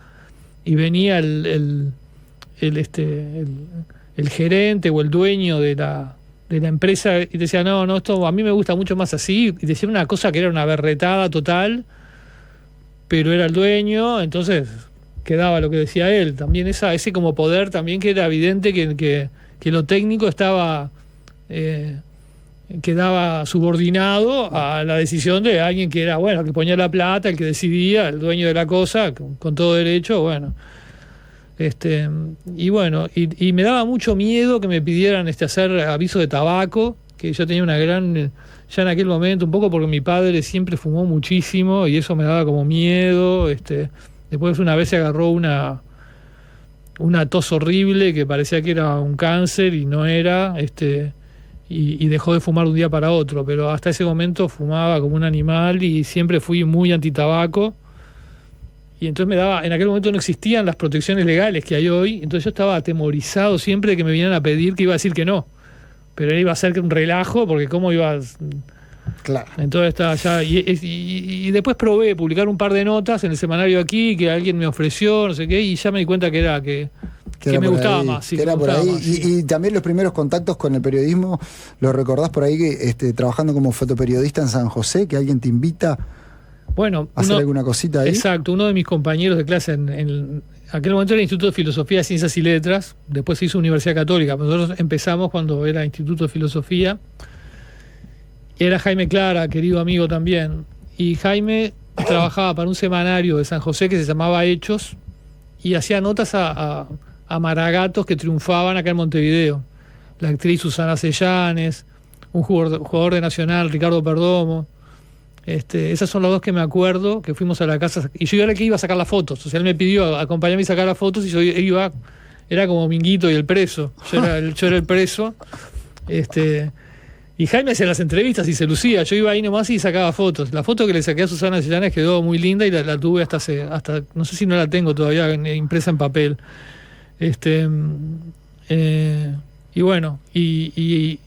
y venía el gerente o el dueño de la empresa y te decía, no, esto a mí me gusta mucho más así, y decía una cosa que era una berretada total, pero era el dueño, entonces quedaba lo que decía él. También ese como poder también, que era evidente que lo técnico estaba quedaba subordinado a la decisión de alguien que era, bueno, que ponía la plata, el que decidía, el dueño de la cosa, con todo derecho, bueno. Y bueno, y me daba mucho miedo que me pidieran hacer aviso de tabaco, que yo tenía una gran, ya en aquel momento, un poco porque mi padre siempre fumó muchísimo y eso me daba como miedo. Después una vez se agarró una tos horrible que parecía que era un cáncer y no era, y dejó de fumar de un día para otro, pero hasta ese momento fumaba como un animal y siempre fui muy antitabaco. Y entonces en aquel momento no existían las protecciones legales que hay hoy, entonces yo estaba atemorizado siempre de que me vinieran a pedir, que iba a decir que no, pero iba a ser un relajo, porque cómo iba. Claro. Entonces estaba ya, y después probé publicar un par de notas en el semanario aquí, que alguien me ofreció, no sé qué, y ya me di cuenta que me gustaba más. Sí, que era por ahí. Y también los primeros contactos con el periodismo, ¿lo recordás por ahí, que trabajando como fotoperiodista en San José, que alguien te invita a hacer alguna cosita ahí? Exacto, uno de mis compañeros de clase en aquel momento era el Instituto de Filosofía, Ciencias y Letras, después se hizo Universidad Católica, nosotros empezamos cuando era Instituto de Filosofía, era Jaime Clara, querido amigo también, y Jaime trabajaba para un semanario de San José que se llamaba Hechos y hacía notas a maragatos que triunfaban acá en Montevideo. La actriz Susana Sellanes, un jugador de Nacional, Ricardo Perdomo. Esas son las dos que me acuerdo, que fuimos a la casa, y yo era el que iba a sacar las fotos. O sea, él me pidió acompañarme y sacar las fotos, y yo iba, era como Minguito y el preso. Yo era el preso. Y Jaime hacía las entrevistas y se lucía. Yo iba ahí nomás y sacaba fotos. La foto que le saqué a Susana Sellanes quedó muy linda y la tuve hasta no sé si no la tengo todavía impresa en papel. Y bueno, y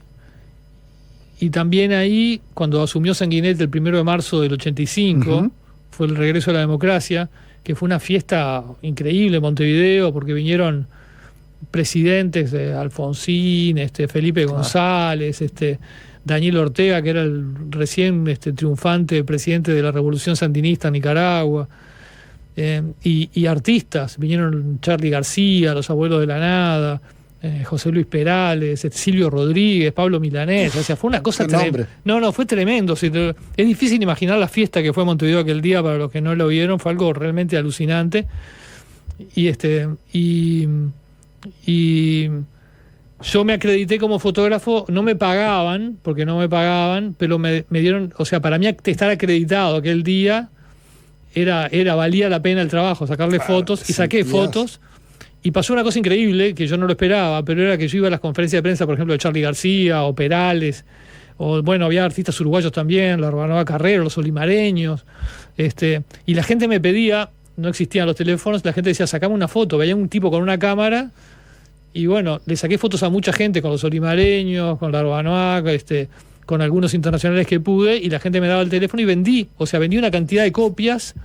también ahí, cuando asumió Sanguinetti el 1 de marzo del 85, fue el regreso a la democracia, que fue una fiesta increíble en Montevideo, porque vinieron presidentes de Alfonsín, Felipe González, Daniel Ortega, que era el recién triunfante presidente de la Revolución Sandinista en Nicaragua, y artistas. Vinieron Charly García, Los Abuelos de la Nada, José Luis Perales, Silvio Rodríguez, Pablo Milanés. O sea, fue una cosa tremenda. No, fue tremendo. Es difícil imaginar la fiesta que fue Montevideo aquel día. Para los que no lo vieron, fue algo realmente alucinante. Y yo me acredité como fotógrafo. No me pagaban, pero me dieron, o sea, para mí estar acreditado aquel día valía la pena el trabajo, sacarle fotos, y saqué fotos. Y pasó una cosa increíble, que yo no lo esperaba, pero era que yo iba a las conferencias de prensa, por ejemplo, de Charly García o Perales, o bueno, había artistas uruguayos también, la Urbanova Carrero, los olimareños, y la gente me pedía, no existían los teléfonos, la gente decía, sacame una foto. Veía un tipo con una cámara, y bueno, le saqué fotos a mucha gente, con los olimareños, con la Urbanova, con algunos internacionales que pude, y la gente me daba el teléfono y vendí una cantidad de copias,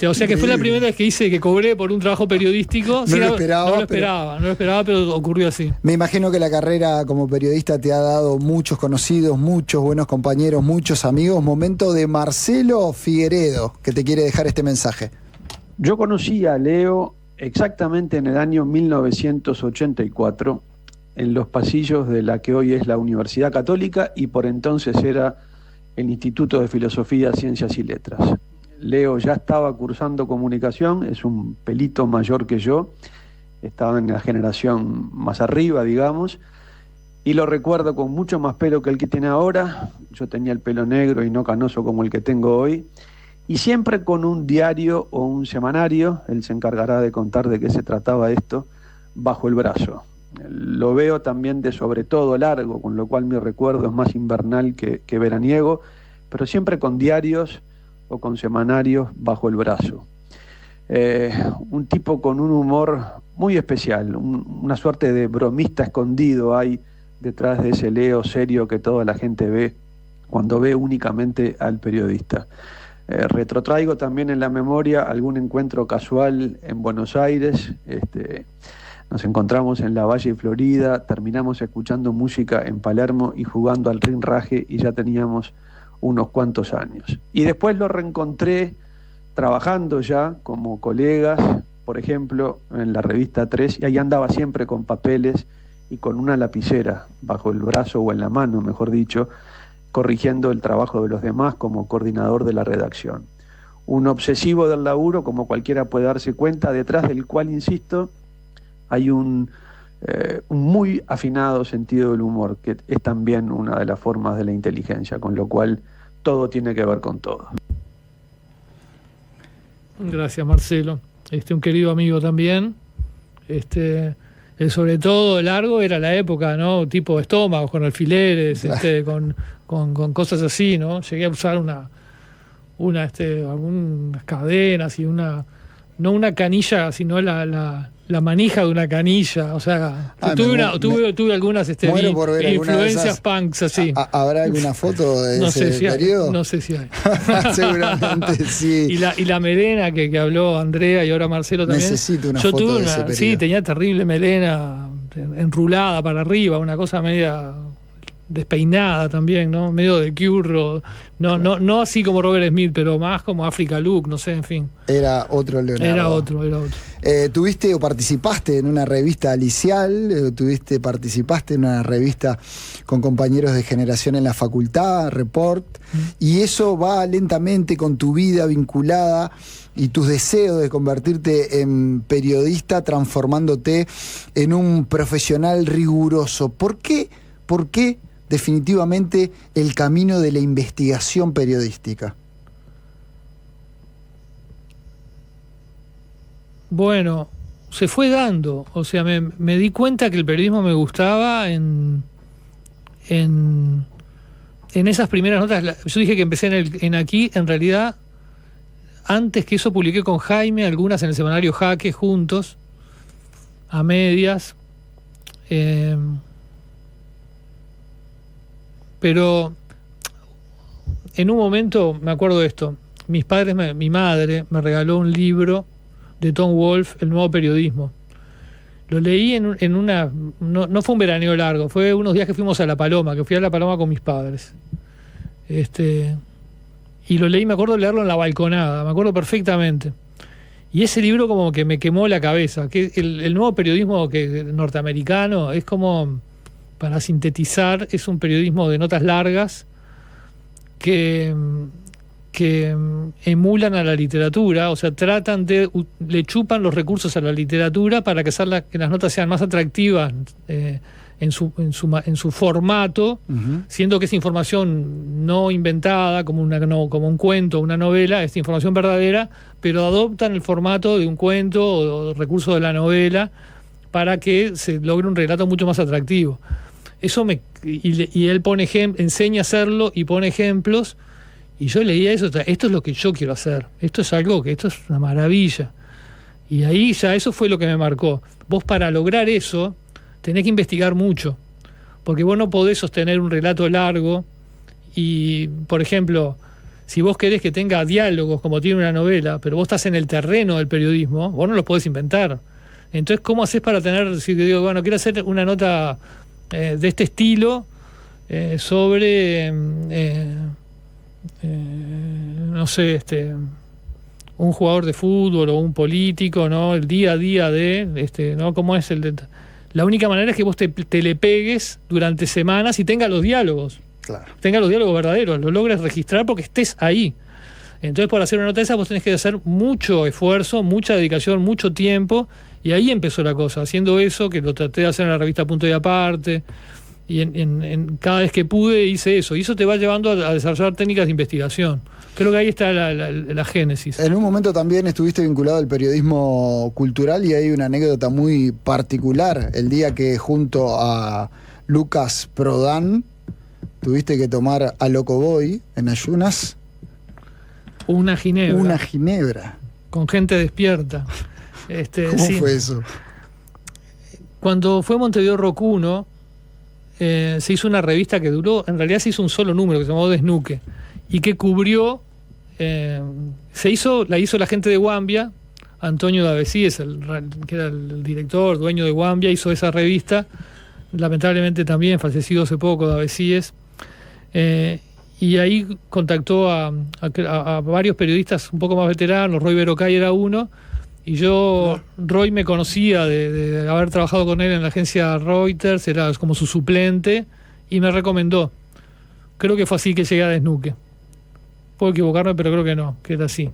o sea que fue la primera vez que cobré por un trabajo periodístico. No lo esperaba, pero ocurrió así. Me imagino que la carrera como periodista te ha dado muchos conocidos, muchos buenos compañeros, muchos amigos. Momento de Marcelo Figueredo, que te quiere dejar este mensaje. Yo conocí a Leo exactamente en el año 1984, en los pasillos de la que hoy es la Universidad Católica y por entonces era el Instituto de Filosofía, Ciencias y Letras. Leo ya estaba cursando comunicación, es un pelito mayor que yo, estaba en la generación más arriba, digamos, y lo recuerdo con mucho más pelo que el que tiene ahora. Yo tenía el pelo negro y no canoso como el que tengo hoy, y siempre con un diario o un semanario, él se encargará de contar de qué se trataba esto, bajo el brazo. Lo veo también de sobre todo largo, con lo cual mi recuerdo es más invernal que veraniego, pero siempre con diarios o con semanarios bajo el brazo. Un tipo con un humor muy especial, una suerte de bromista escondido hay detrás de ese Leo serio que toda la gente ve cuando ve únicamente al periodista. Retrotraigo también en la memoria algún encuentro casual en Buenos Aires. Nos encontramos en la Valle Florida, terminamos escuchando música en Palermo y jugando al rinraje, y ya teníamos unos cuantos años. Y después lo reencontré trabajando ya como colegas, por ejemplo, en la revista 3, y ahí andaba siempre con papeles y con una lapicera bajo el brazo, o en la mano, mejor dicho, corrigiendo el trabajo de los demás como coordinador de la redacción. Un obsesivo del laburo, como cualquiera puede darse cuenta, detrás del cual, insisto, hay un muy afinado sentido del humor, que es también una de las formas de la inteligencia, con lo cual todo tiene que ver con todo. Gracias, Marcelo. Un querido amigo también. Sobre todo largo era la época, ¿no? Tipo estómagos, con alfileres, con cosas así, ¿no? Llegué a usar algunas cadenas y no una canilla, sino la manija de una canilla. O sea, tuve algunas influencias punks así. ¿Habrá alguna foto de ese periodo? No sé si hay. Seguramente sí. Y la melena que habló Andrea y ahora Marcelo también. Necesito una foto de ese periodo. Sí, tenía terrible melena enrulada para arriba, una cosa media despeinada también, ¿no? Medio de Cure, no así como Robert Smith, pero más como Africa Luke, no sé, en fin. Era otro Leonardo. Era otro. ¿Tuviste o participaste en una revista alicial? ¿Participaste en una revista con compañeros de generación en la facultad, Report? Y eso va lentamente con tu vida vinculada y tus deseos de convertirte en periodista, transformándote en un profesional riguroso. ¿Por qué definitivamente el camino de la investigación periodística? Bueno, se fue dando. O sea, me di cuenta que el periodismo me gustaba en esas primeras notas. Yo dije que empecé en Aquí, en realidad, antes que eso publiqué con Jaime algunas en el semanario Jaque juntos, a medias. Pero en un momento, me acuerdo de esto, mi madre me regaló un libro de Tom Wolfe, El nuevo periodismo. Lo leí en una... No fue un veraneo largo, fue unos días que fuimos a La Paloma, que fui a La Paloma con mis padres. Y lo leí, me acuerdo de leerlo en la balconada, me acuerdo perfectamente. Y ese libro como que me quemó la cabeza, que el nuevo periodismo norteamericano es como... Para sintetizar, es un periodismo de notas largas que emulan a la literatura, o sea, le chupan los recursos a la literatura para que las notas sean más atractivas en su formato, siendo que es información no inventada, como un cuento, una novela, es información verdadera, pero adoptan el formato de un cuento o recursos de la novela para que se logre un relato mucho más atractivo. Y él enseña a hacerlo y pone ejemplos, y yo leía eso, esto es lo que yo quiero hacer, esto es una maravilla. Y ahí ya eso fue lo que me marcó. Vos, para lograr eso tenés que investigar mucho, porque vos no podés sostener un relato largo y, por ejemplo, si vos querés que tenga diálogos como tiene una novela, pero vos estás en el terreno del periodismo, vos no los podés inventar. Entonces, ¿cómo haces para tener, si te digo, bueno, quiero hacer una nota de este estilo sobre no sé, un jugador de fútbol o un político, ¿no? El día a día ¿no? ¿Cómo es la única manera es que vos te le pegues durante semanas y tengas los diálogos. Claro. Tengas los diálogos verdaderos, los logres registrar porque estés ahí. Entonces, para hacer una nota de esa, vos tenés que hacer mucho esfuerzo, mucha dedicación, mucho tiempo. Y ahí empezó la cosa, haciendo eso, que lo traté de hacer en la revista Punto y Aparte, y cada vez que pude hice eso, y eso te va llevando a desarrollar técnicas de investigación. Creo que ahí está la génesis. En un momento también estuviste vinculado al periodismo cultural, y hay una anécdota muy particular, el día que junto a Lucas Prodan tuviste que tomar a Locoboy en ayunas. Una ginebra. Con gente despierta. ¿Cómo fue eso? Cuando fue Montevideo Rock 1, se hizo una revista que duró, en realidad se hizo un solo número que se llamó Desnuque, y que cubrió, la hizo la gente de Guambia, Antonio Davesíes, que era el director, dueño de Guambia, hizo esa revista, lamentablemente también fallecido hace poco Davesíes, y ahí contactó a varios periodistas un poco más veteranos, Roy Berocay era uno. Y Roy me conocía de haber trabajado con él en la agencia Reuters, era como su suplente, y me recomendó. Creo que fue así que llegué a Desnuque. Puedo equivocarme, pero creo que no, que era así.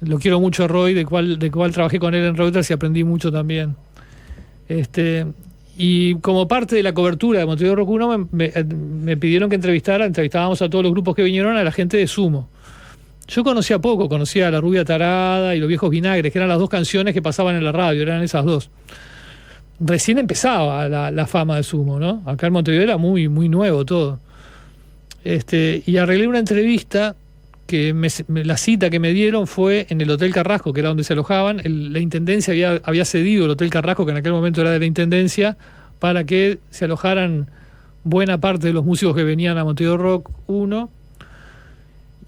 Lo quiero mucho a Roy, de cual trabajé con él en Reuters y aprendí mucho también. Y como parte de la cobertura de Montevideo Rock 1 me pidieron que entrevistábamos a todos los grupos que vinieron, a la gente de Sumo. Yo conocía a La Rubia Tarada y Los Viejos Vinagres, que eran las dos canciones que pasaban en la radio, eran esas dos. Recién empezaba la fama de Sumo, ¿no? Acá en Montevideo era muy, muy nuevo todo. Y arreglé una entrevista que la cita que me dieron fue en el Hotel Carrasco, que era donde se alojaban. La Intendencia había cedido el Hotel Carrasco, que en aquel momento era de la Intendencia, para que se alojaran buena parte de los músicos que venían a Montevideo Rock 1.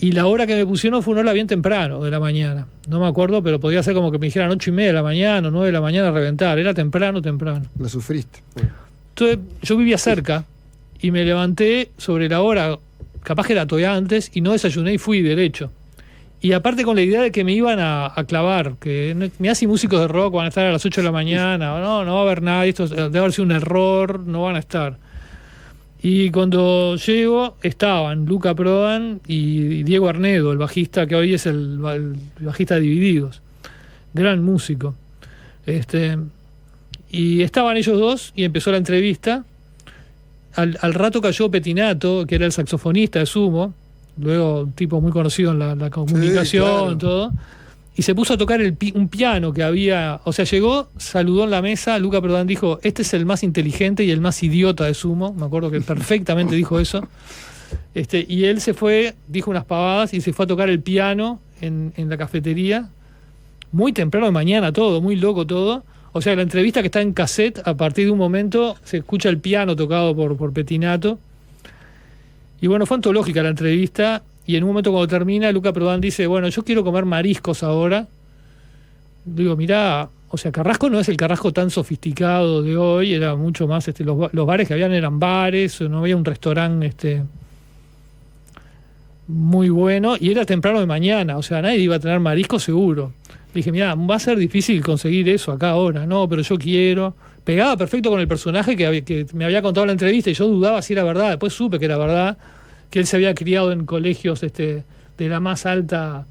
Y la hora que me pusieron fue una hora bien temprano de la mañana. No me acuerdo, pero podía ser como que me dijeran 8:30 de la mañana o 9 de la mañana a reventar. Era temprano. Lo sufriste. Entonces, yo vivía cerca y me levanté sobre la hora, capaz que era todavía antes, y no desayuné y fui derecho. Y aparte con la idea de que me iban a clavar, que mirá si músicos de rock van a estar a las 8 de la mañana, no va a haber nada, esto debe haber sido un error, no van a estar. Y cuando llego, estaban Luca Prodan y Diego Arnedo, el bajista que hoy es el bajista de Divididos. Gran músico. Y estaban ellos dos y empezó la entrevista. Al rato cayó Pettinato, que era el saxofonista de Sumo, luego un tipo muy conocido en la comunicación, sí, claro, todo, y se puso a tocar un piano que había, o sea, llegó, saludó en la mesa, Luca Prodan dijo, este es el más inteligente y el más idiota de Sumo, me acuerdo que perfectamente dijo eso, y él se fue, dijo unas pavadas y se fue a tocar el piano en la cafetería, muy temprano de mañana todo, muy loco todo. O sea, la entrevista que está en cassette, a partir de un momento se escucha el piano tocado por Pettinato. Y bueno, fue antológica la entrevista, y en un momento cuando termina, Luca Prodan dice, bueno, yo quiero comer mariscos ahora. Digo, mirá, o sea, Carrasco no es el Carrasco tan sofisticado de hoy, era mucho más, los bares que habían eran bares, no había un restaurante muy bueno, y era temprano de mañana, o sea, nadie iba a tener mariscos seguro. Le dije, mirá, va a ser difícil conseguir eso acá ahora, no, pero yo quiero. Pegaba perfecto con el personaje que me había contado en la entrevista y yo dudaba si era verdad. Después supe que era verdad, que él se había criado en colegios de la más alta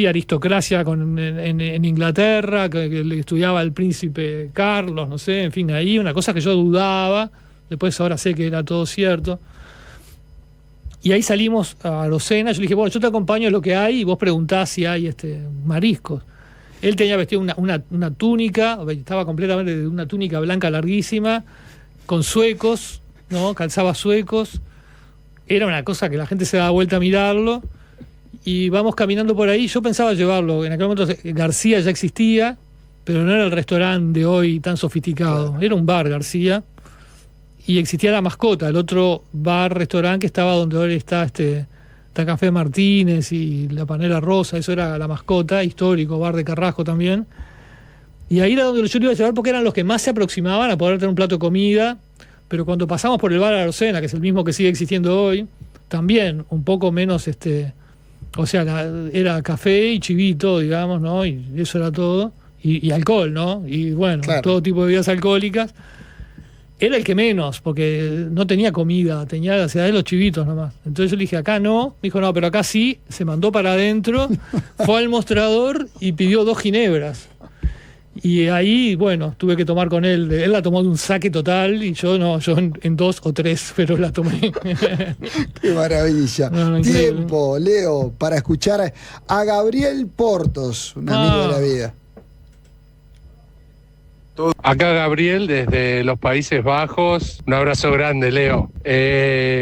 aristocracia en Inglaterra, que le estudiaba el príncipe Carlos, no sé, en fin, ahí una cosa que yo dudaba. Después ahora sé que era todo cierto. Y ahí salimos a Arocena, yo le dije, bueno, yo te acompaño a lo que hay y vos preguntás si hay mariscos. Él tenía vestido una túnica, estaba completamente de una túnica blanca larguísima, con suecos, ¿no? Calzaba suecos. Era una cosa que la gente se daba vuelta a mirarlo. Y vamos caminando por ahí, yo pensaba llevarlo. En aquel momento García ya existía, pero no era el restaurante de hoy tan sofisticado. Claro. Era un bar, García. Y existía La Mascota, el otro bar-restaurante que estaba donde ahora está Café Martínez y La Panera Rosa, eso era La Mascota, histórico, bar de Carrasco también. Y ahí era donde yo lo iba a llevar porque eran los que más se aproximaban a poder tener un plato de comida, pero cuando pasamos por el bar Arocena, que es el mismo que sigue existiendo hoy, también un poco menos, o sea, era café y chivito, digamos, ¿no? Y eso era todo, y alcohol, ¿no? Y bueno, claro, todo tipo de bebidas alcohólicas. Era el que menos, porque no tenía comida, tenía la ciudad de los chivitos nomás. Entonces yo le dije, acá no. Me dijo, no, pero acá sí. Se mandó para adentro, fue al mostrador y pidió 2 ginebras. Y ahí, bueno, tuve que tomar con él. Él la tomó de un saque total y yo no, yo en 2 o 3, pero la tomé. Qué maravilla. No, tiempo, Leo, para escuchar a Gabriel Portos, un amigo de la vida. Acá Gabriel desde los Países Bajos, un abrazo grande, Leo.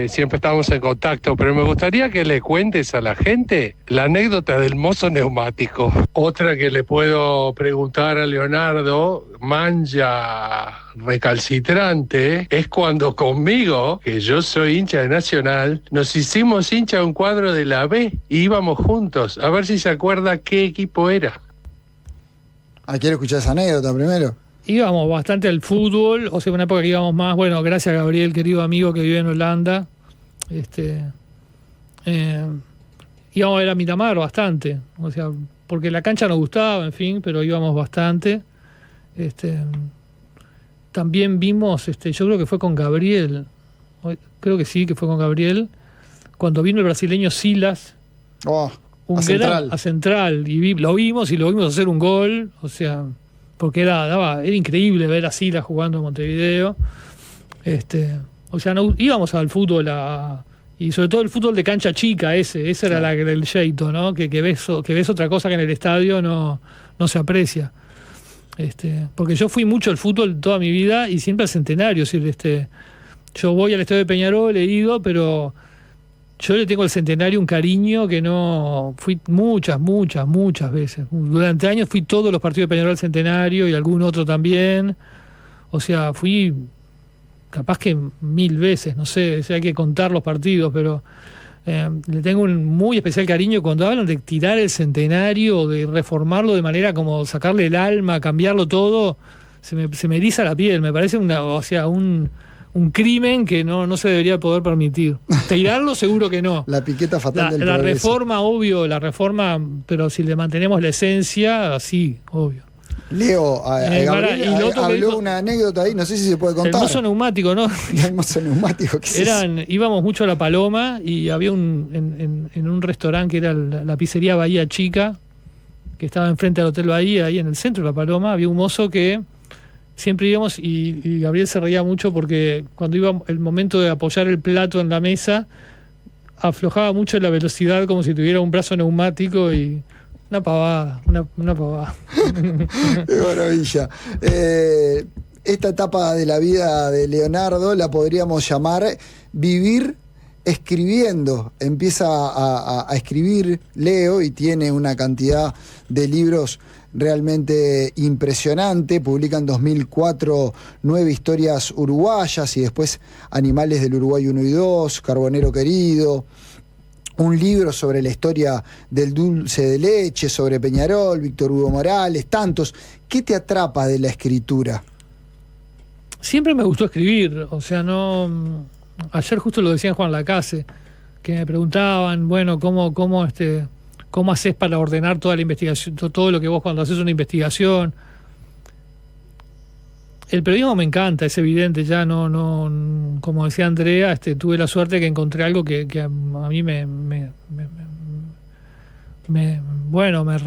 Siempre estamos en contacto, pero me gustaría que le cuentes a la gente la anécdota del mozo neumático. Otra que le puedo preguntar a Leonardo, mancha recalcitrante, es cuando conmigo, que yo soy hincha de Nacional, nos hicimos hincha de un cuadro de la B y íbamos juntos, a ver si se acuerda qué equipo era. ¿Quiero escuchar esa anécdota primero? Íbamos bastante al fútbol, o sea, una época que íbamos más, bueno, gracias a Gabriel, querido amigo que vive en Holanda, íbamos a ver a Miramar bastante, o sea, porque la cancha nos gustaba, en fin, pero íbamos bastante. También vimos, yo creo que fue con Gabriel, creo que sí, que fue con Gabriel, cuando vino el brasileño Silas, a Central, y lo vimos hacer un gol, o sea, porque era increíble ver a Silas jugando en Montevideo. O sea, no, íbamos al fútbol y sobre todo el fútbol de cancha chica, ese era el jeito, ¿no? Que ves otra cosa que en el estadio no se aprecia. Porque yo fui mucho al fútbol toda mi vida y siempre al Centenario, es decir, yo voy al estadio de Peñarol, he ido, pero yo le tengo al Centenario un cariño que no... Fui muchas veces. Durante años fui todos los partidos de Peñarol al Centenario y algún otro también. O sea, fui capaz que 1000 veces, no sé, hay que contar los partidos, pero le tengo un muy especial cariño cuando hablan de tirar el Centenario, de reformarlo de manera como sacarle el alma, cambiarlo todo. se me eriza la piel, me parece un crimen que no se debería poder permitir. Tirarlo seguro que no. La piqueta fatal del La progreso. reforma, obvio, pero si le mantenemos la esencia, sí, obvio. Leo, Gabriel, y lo otro que habló dijo- una anécdota ahí, no sé si se puede El contar. mozo neumático, ¿no? El mozo neumático, ¿qué es eso? Íbamos mucho a La Paloma y había en un restaurante que era la pizzería Bahía Chica, que estaba enfrente al Hotel Bahía, ahí en el centro de La Paloma, había un mozo que siempre íbamos y Gabriel se reía mucho porque cuando iba el momento de apoyar el plato en la mesa, aflojaba mucho la velocidad como si tuviera un brazo neumático y una pavada, una pavada. Qué maravilla. Esta etapa de la vida de Leonardo la podríamos llamar vivir escribiendo. Empieza a escribir Leo y tiene una cantidad de libros realmente impresionante. Publica en 2004 9 historias uruguayas y después Animales del Uruguay 1 y 2, Carbonero Querido, un libro sobre la historia del dulce de leche, sobre Peñarol, Víctor Hugo Morales, tantos. ¿Qué te atrapa de la escritura? Siempre me gustó escribir, o sea, no... Ayer justo lo decía Juan Lacase, que me preguntaban, bueno, ¿cómo haces para ordenar toda la investigación, todo lo que vos cuando haces una investigación? El periodismo me encanta, es evidente, ya no como decía Andrea, tuve la suerte que encontré algo que a mí me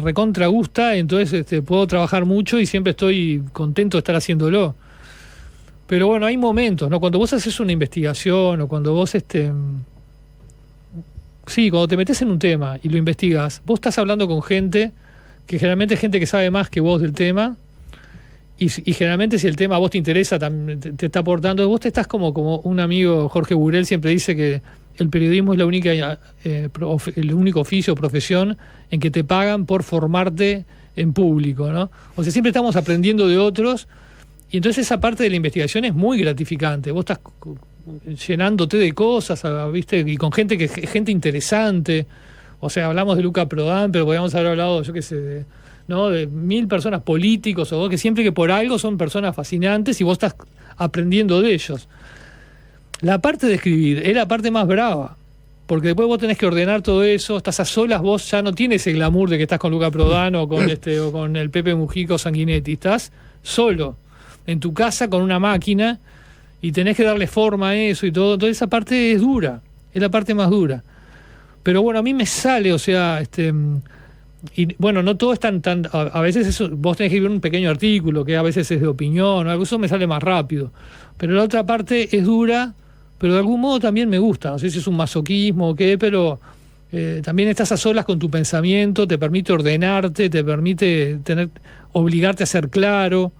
recontra gusta, entonces puedo trabajar mucho y siempre estoy contento de estar haciéndolo. Pero bueno, hay momentos, ¿no? Cuando vos haces una investigación o cuando vos cuando te metes en un tema y lo investigas, vos estás hablando con gente que generalmente es gente que sabe más que vos del tema. Y generalmente si el tema a vos te interesa, te está aportando, vos te estás como un amigo, Jorge Burel, siempre dice que el periodismo es el único oficio o profesión en que te pagan por formarte en público, ¿no? O sea, siempre estamos aprendiendo de otros y entonces esa parte de la investigación es muy gratificante. Vos estás llenándote de cosas, ¿viste? Y con gente interesante. O sea, hablamos de Luca Prodan, pero podríamos haber hablado, yo qué sé, ¿no? De 1000 personas políticos o que siempre que por algo son personas fascinantes y vos estás aprendiendo de ellos. La parte de escribir es la parte más brava, porque después vos tenés que ordenar todo eso, estás a solas, vos ya no tienes el glamour de que estás con Luca Prodan o con el Pepe Mujica o Sanguinetti, estás solo en tu casa con una máquina y tenés que darle forma a eso y todo. Entonces esa parte es dura, es la parte más dura. Pero bueno, a mí me sale, o sea, y bueno, no todo es tan a veces vos tenés que escribir un pequeño artículo que a veces es de opinión o algo, eso me sale más rápido. Pero la otra parte es dura, pero de algún modo también me gusta. No sé si es un masoquismo o qué, pero también estás a solas con tu pensamiento, te permite ordenarte, te permite obligarte a ser claro.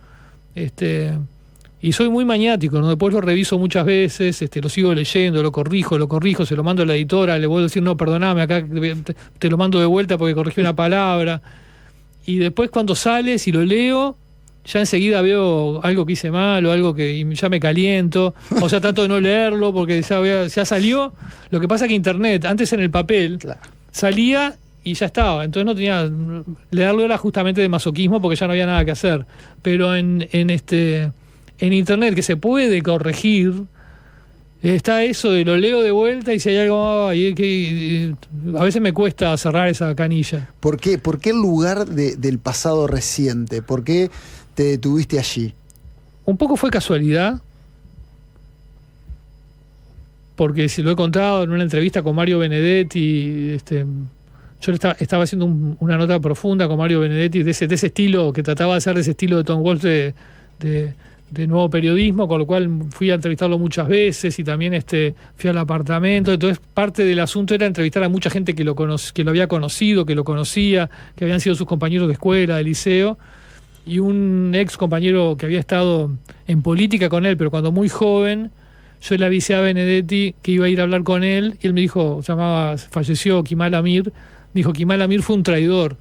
Y soy muy maniático, ¿no? Después lo reviso muchas veces, lo sigo leyendo, lo corrijo, se lo mando a la editora, le vuelvo a decir, no, perdoname, acá te lo mando de vuelta porque corregí una palabra. Y después cuando sale, si lo leo, ya enseguida veo algo que hice mal o algo y ya me caliento. O sea, trato de no leerlo porque ya salió. Lo que pasa que Internet, antes en el papel, Claro. salía y ya estaba. Entonces no tenía... Leerlo era justamente de masoquismo porque ya no había nada que hacer. Pero en Internet, que se puede corregir, está eso de lo leo de vuelta y si hay algo... a veces me cuesta cerrar esa canilla. ¿Por qué el lugar del pasado reciente? ¿Por qué te detuviste allí? Un poco fue casualidad, porque si lo he contado en una entrevista con Mario Benedetti, yo estaba haciendo una nota profunda con Mario Benedetti de ese estilo, que trataba de hacer de ese estilo de Tom Wolfe de nuevo periodismo, con lo cual fui a entrevistarlo muchas veces y también fui al apartamento. Entonces parte del asunto era entrevistar a mucha gente que lo había conocido, que lo conocía, que habían sido sus compañeros de escuela, de liceo, y un ex compañero que había estado en política con él, pero cuando muy joven. Yo le avisé a Benedetti que iba a ir a hablar con él y él me dijo, falleció Kemal Amir, dijo, Kemal Amir fue un traidor.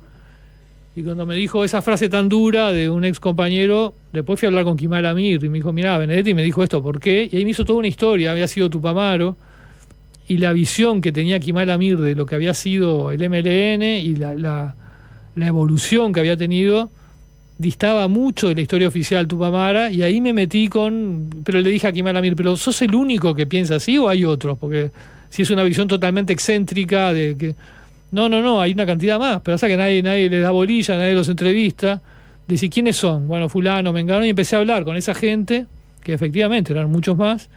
Y cuando me dijo esa frase tan dura de un ex compañero, después fui a hablar con Kemal Amir y me dijo, mirá, Benedetti me dijo esto, ¿por qué? Y ahí me hizo toda una historia, había sido Tupac Amaru y la visión que tenía Kemal Amir de lo que había sido el MLN y la evolución que había tenido, distaba mucho de la historia oficial Tupamara, y ahí me metí pero le dije a Kemal Amir, ¿pero sos el único que piensa así o hay otros? Porque si es una visión totalmente excéntrica de que... No, hay una cantidad más, pero pasa que nadie les da bolilla, nadie los entrevista. Decir, ¿quiénes son? Bueno, fulano, mengano, y empecé a hablar con esa gente, que efectivamente eran muchos más,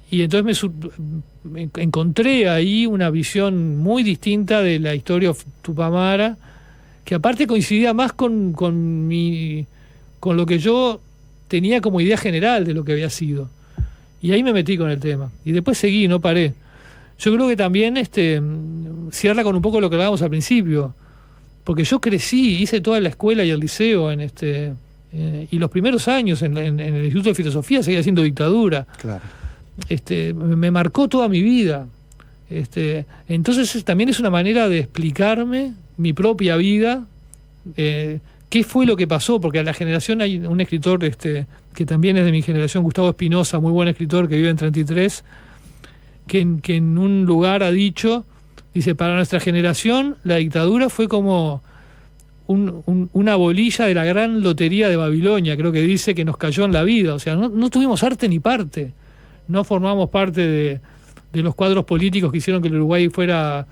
y entonces me encontré ahí una visión muy distinta de la historia Tupamara, que aparte coincidía más con lo que yo tenía como idea general de lo que había sido. Y ahí me metí con el tema. Y después seguí, no paré. Yo creo que también cierra con un poco lo que hablábamos al principio. Porque yo crecí, hice toda la escuela y el liceo y los primeros años en el Instituto de Filosofía seguía siendo dictadura. Claro. Me marcó toda mi vida. Entonces también es una manera de explicarme mi propia vida, qué fue lo que pasó, porque a la generación hay un escritor que también es de mi generación, Gustavo Espinosa, muy buen escritor que vive en 33, que en un lugar ha dicho, dice, para nuestra generación la dictadura fue como una bolilla de la gran lotería de Babilonia, creo que dice, que nos cayó en la vida, o sea, no tuvimos arte ni parte, no formamos parte de los cuadros políticos que hicieron que el Uruguay fuera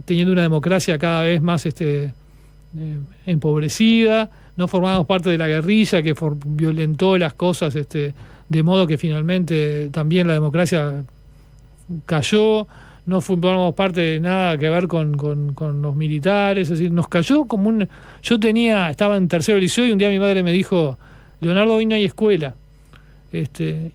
teniendo una democracia cada vez más empobrecida, no formamos parte de la guerrilla que violentó las cosas de modo que finalmente también la democracia cayó, no formamos parte de nada que ver con los militares, es decir, nos cayó como estaba en tercero liceo y un día mi madre me dijo, Leonardo, hoy no hay escuela.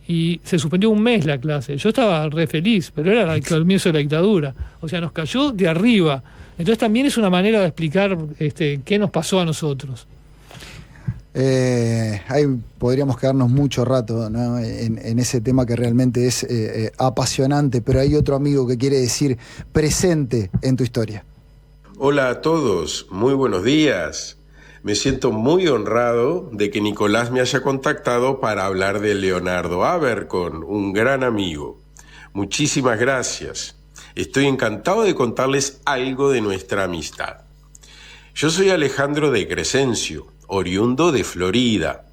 Y se suspendió un mes la clase. Yo estaba re feliz, pero era el comienzo de la dictadura. O sea, nos cayó de arriba. Entonces también es una manera de explicar qué nos pasó a nosotros. Ahí podríamos quedarnos mucho rato, ¿no? en ese tema que realmente es apasionante, pero hay otro amigo que quiere decir presente en tu historia. Hola a todos, muy buenos días. Me siento muy honrado de que Nicolás me haya contactado para hablar de Leonardo Abercorn, un gran amigo. Muchísimas gracias. Estoy encantado de contarles algo de nuestra amistad. Yo soy Alejandro de Crescencio, oriundo de Florida.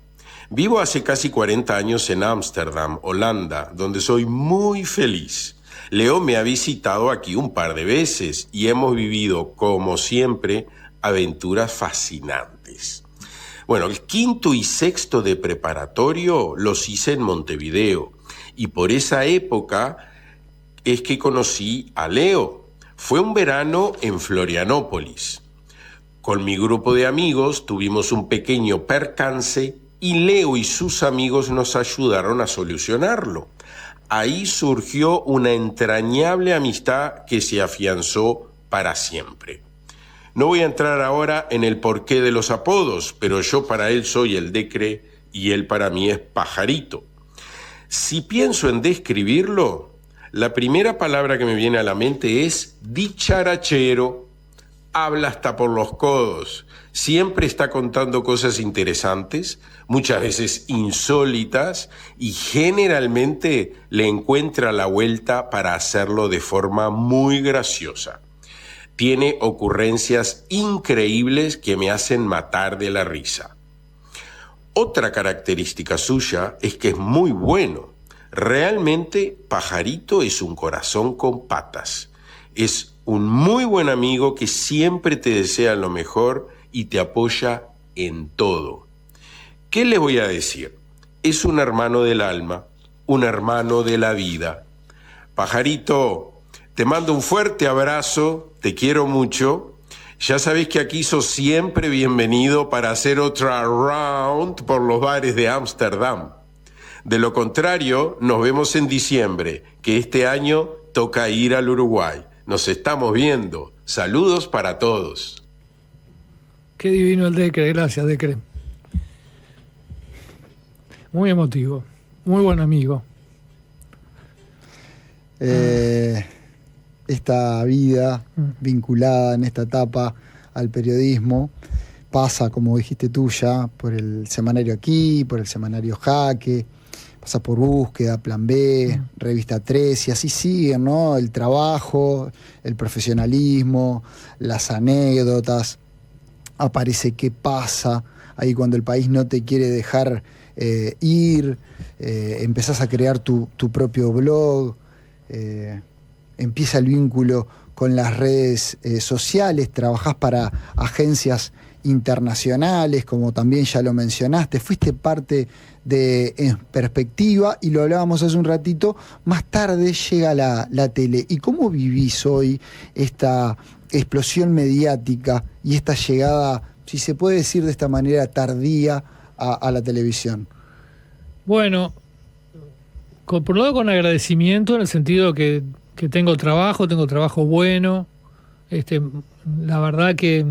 Vivo hace casi 40 años en Ámsterdam, Holanda, donde soy muy feliz. Leo me ha visitado aquí un par de veces y hemos vivido, como siempre, aventuras fascinantes. Bueno, el quinto y sexto de preparatorio los hice en Montevideo y por esa época es que conocí a Leo. Fue un verano en Florianópolis. Con mi grupo de amigos tuvimos un pequeño percance y Leo y sus amigos nos ayudaron a solucionarlo. Ahí surgió una entrañable amistad que se afianzó para siempre. No voy a entrar ahora en el porqué de los apodos, pero yo para él soy el Decre y él para mí es Pajarito. Si pienso en describirlo, la primera palabra que me viene a la mente es dicharachero. Habla hasta por los codos, siempre está contando cosas interesantes, muchas veces insólitas, y generalmente le encuentra la vuelta para hacerlo de forma muy graciosa. Tiene ocurrencias increíbles que me hacen matar de la risa. Otra característica suya es que es muy bueno. Realmente Pajarito es un corazón con patas. Es un muy buen amigo que siempre te desea lo mejor y te apoya en todo. ¿Qué les voy a decir? Es un hermano del alma, un hermano de la vida. Pajarito, te mando un fuerte abrazo, te quiero mucho. Ya sabés que aquí sos siempre bienvenido para hacer otra round por los bares de Ámsterdam. De lo contrario, nos vemos en diciembre, que este año toca ir al Uruguay. Nos estamos viendo. Saludos para todos. Qué divino el Decre, gracias Decre. Muy emotivo, muy buen amigo. Esta vida vinculada en esta etapa al periodismo pasa, como dijiste tú ya, por el semanario Aquí, por el semanario Jaque, pasa por Búsqueda, Plan B, Revista 3 y así siguen, ¿no? El trabajo, el profesionalismo, las anécdotas, aparece Qué pasa, ahí cuando el país no te quiere dejar ir, empezás a crear tu propio blog, empieza el vínculo con las redes sociales, trabajás para agencias internacionales, como también ya lo mencionaste, fuiste parte de En Perspectiva, y lo hablábamos hace un ratito, más tarde llega la tele. ¿Y cómo vivís hoy esta explosión mediática y esta llegada, si se puede decir de esta manera, tardía a la televisión? Bueno, por un lado con agradecimiento, en el sentido que tengo trabajo bueno. La verdad que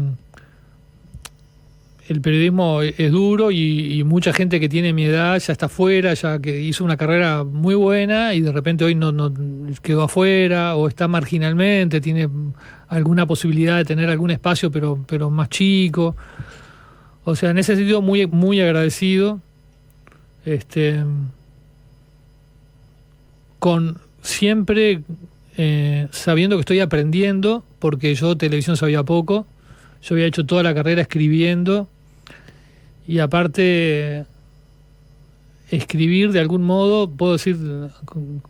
el periodismo es duro y mucha gente que tiene mi edad ya está afuera, ya que hizo una carrera muy buena y de repente hoy no quedó afuera o está marginalmente, tiene alguna posibilidad de tener algún espacio pero más chico. O sea, en ese sentido muy, muy agradecido. Con siempre sabiendo que estoy aprendiendo, porque yo televisión sabía poco, yo había hecho toda la carrera escribiendo, y aparte escribir de algún modo, puedo decir,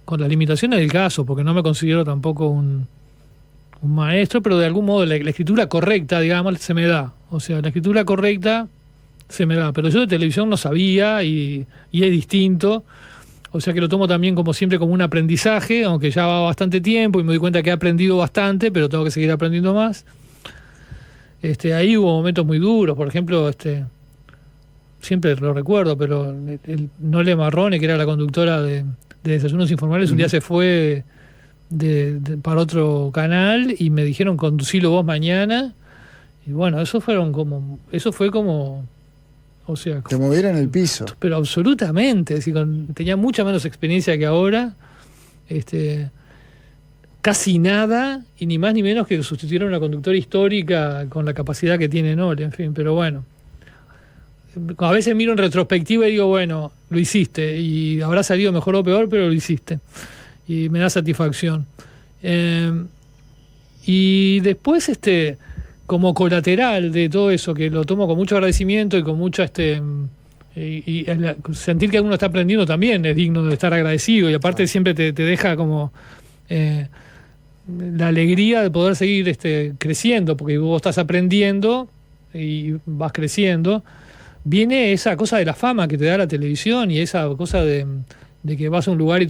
con las limitaciones del caso, porque no me considero tampoco un maestro, pero de algún modo la escritura correcta, digamos, se me da. O sea, la escritura correcta se me da, pero yo de televisión no sabía y es distinto. O sea que lo tomo también como siempre como un aprendizaje, aunque ya va bastante tiempo y me doy cuenta que he aprendido bastante, pero tengo que seguir aprendiendo más. Ahí hubo momentos muy duros, por ejemplo, siempre lo recuerdo, pero Nole Marrone, que era la conductora de Desayunos Informales, un día se fue para otro canal y me dijeron conducilo vos mañana. Y bueno, eso fue como, o sea, te movieron el piso. Pero absolutamente, es decir, tenía mucha menos experiencia que ahora, casi nada, y ni más ni menos que sustituir a una conductora histórica con la capacidad que tiene Nole, en fin, pero bueno. A veces miro en retrospectiva y digo, bueno, lo hiciste, y habrá salido mejor o peor, pero lo hiciste. Y me da satisfacción. Y después, como colateral de todo eso, que lo tomo con mucho agradecimiento y con mucha sentir que uno está aprendiendo también es digno de estar agradecido, y aparte siempre te deja como la alegría de poder seguir creciendo, porque vos estás aprendiendo y vas creciendo. Viene esa cosa de la fama que te da la televisión y esa cosa de que vas a un lugar y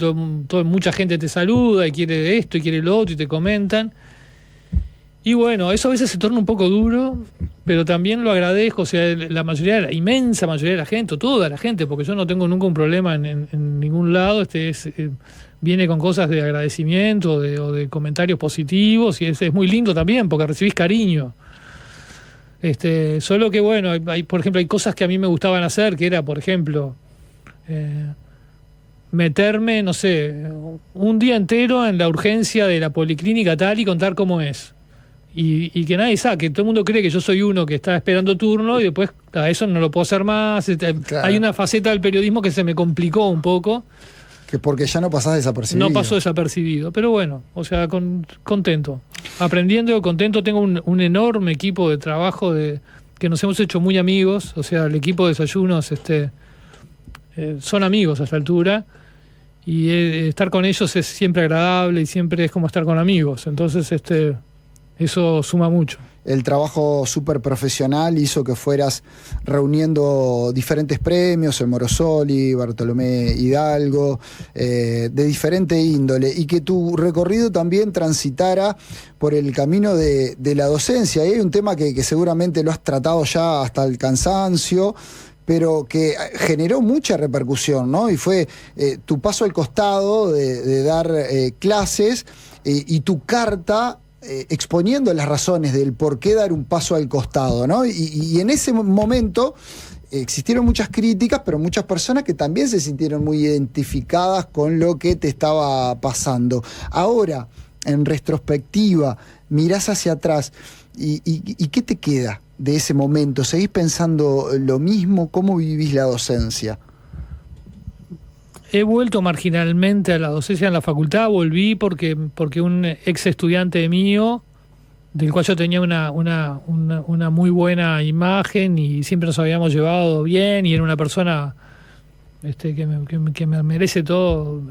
mucha gente te saluda y quiere esto y quiere lo otro y te comentan. Y bueno, eso a veces se torna un poco duro, pero también lo agradezco. O sea, la inmensa mayoría de la gente, o toda la gente, porque yo no tengo nunca un problema en ningún lado, viene con cosas de agradecimiento o de comentarios positivos, y es muy lindo también porque recibís cariño. Solo que bueno, por ejemplo, hay cosas que a mí me gustaban hacer, que era, por ejemplo, meterme, no sé, un día entero en la urgencia de la policlínica tal y contar cómo es. Y que nadie sabe, que todo el mundo cree que yo soy uno que está esperando turno y después eso no lo puedo hacer más. Claro. Hay una faceta del periodismo que se me complicó un poco. Que porque ya no pasás desapercibido. No pasó desapercibido, pero bueno, o sea, contento. Aprendiendo, contento. Tengo un enorme equipo de trabajo que nos hemos hecho muy amigos. O sea, el equipo de Desayunos son amigos a esta altura. Y estar con ellos es siempre agradable y siempre es como estar con amigos. Entonces, eso suma mucho. El trabajo súper profesional hizo que fueras reuniendo diferentes premios, el Morosoli, Bartolomé Hidalgo, de diferente índole, y que tu recorrido también transitara por el camino de la docencia. Y hay un tema que seguramente lo has tratado ya hasta el cansancio, pero que generó mucha repercusión, ¿no? Y fue tu paso al costado de dar clases y tu carta exponiendo las razones del por qué dar un paso al costado, ¿no? Y en ese momento existieron muchas críticas, pero muchas personas que también se sintieron muy identificadas con lo que te estaba pasando. Ahora, en retrospectiva, mirás hacia atrás y ¿qué te queda de ese momento? ¿Seguís pensando lo mismo? ¿Cómo vivís la docencia? He vuelto marginalmente a la docencia en la facultad, volví porque un ex estudiante mío del cual yo tenía una muy buena imagen y siempre nos habíamos llevado bien, y era una persona que me merece todo,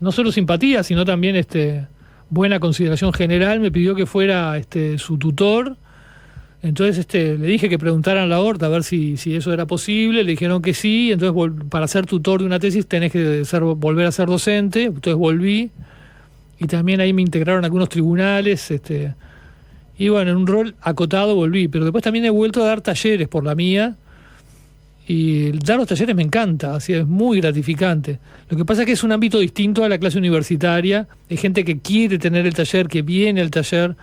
no solo simpatía, sino también buena consideración general. Me pidió que fuera su tutor. Entonces le dije que preguntaran a la Horta a ver si eso era posible. Le dijeron que sí. Entonces, para ser tutor de una tesis tenés que volver a ser docente. Entonces volví, y también ahí me integraron algunos tribunales, y bueno, en un rol acotado volví. Pero después también he vuelto a dar talleres por la mía, y dar los talleres me encanta, así es muy gratificante. Lo que pasa es que es un ámbito distinto a la clase universitaria. Hay gente que quiere tener el taller, que viene al taller.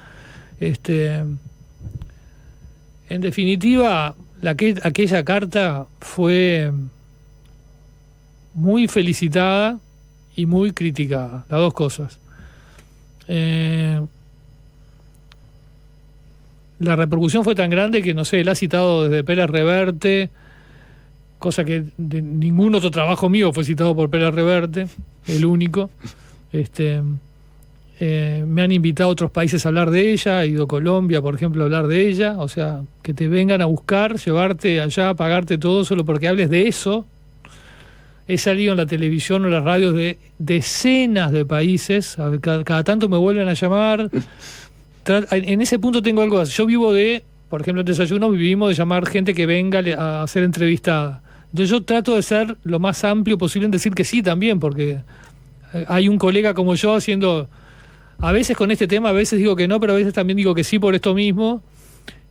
En definitiva, aquella carta fue muy felicitada y muy criticada, las dos cosas. La repercusión fue tan grande que, no sé, él ha citado desde Pérez Reverte, cosa que de ningún otro trabajo mío fue citado por Pérez Reverte, el único. Me han invitado a otros países a hablar de ella, he ido a Colombia, por ejemplo, a hablar de ella. O sea, que te vengan a buscar, llevarte allá, pagarte todo solo porque hables de eso. He salido en la televisión o en las radios de decenas de países, cada tanto me vuelven a llamar. En ese punto tengo algo así. Yo vivo por ejemplo, en Desayuno vivimos de llamar gente que venga a ser entrevistada. Entonces yo trato de ser lo más amplio posible en decir que sí también, porque hay un colega como yo haciendo, a veces con este tema, a veces digo que no, pero a veces también digo que sí por esto mismo.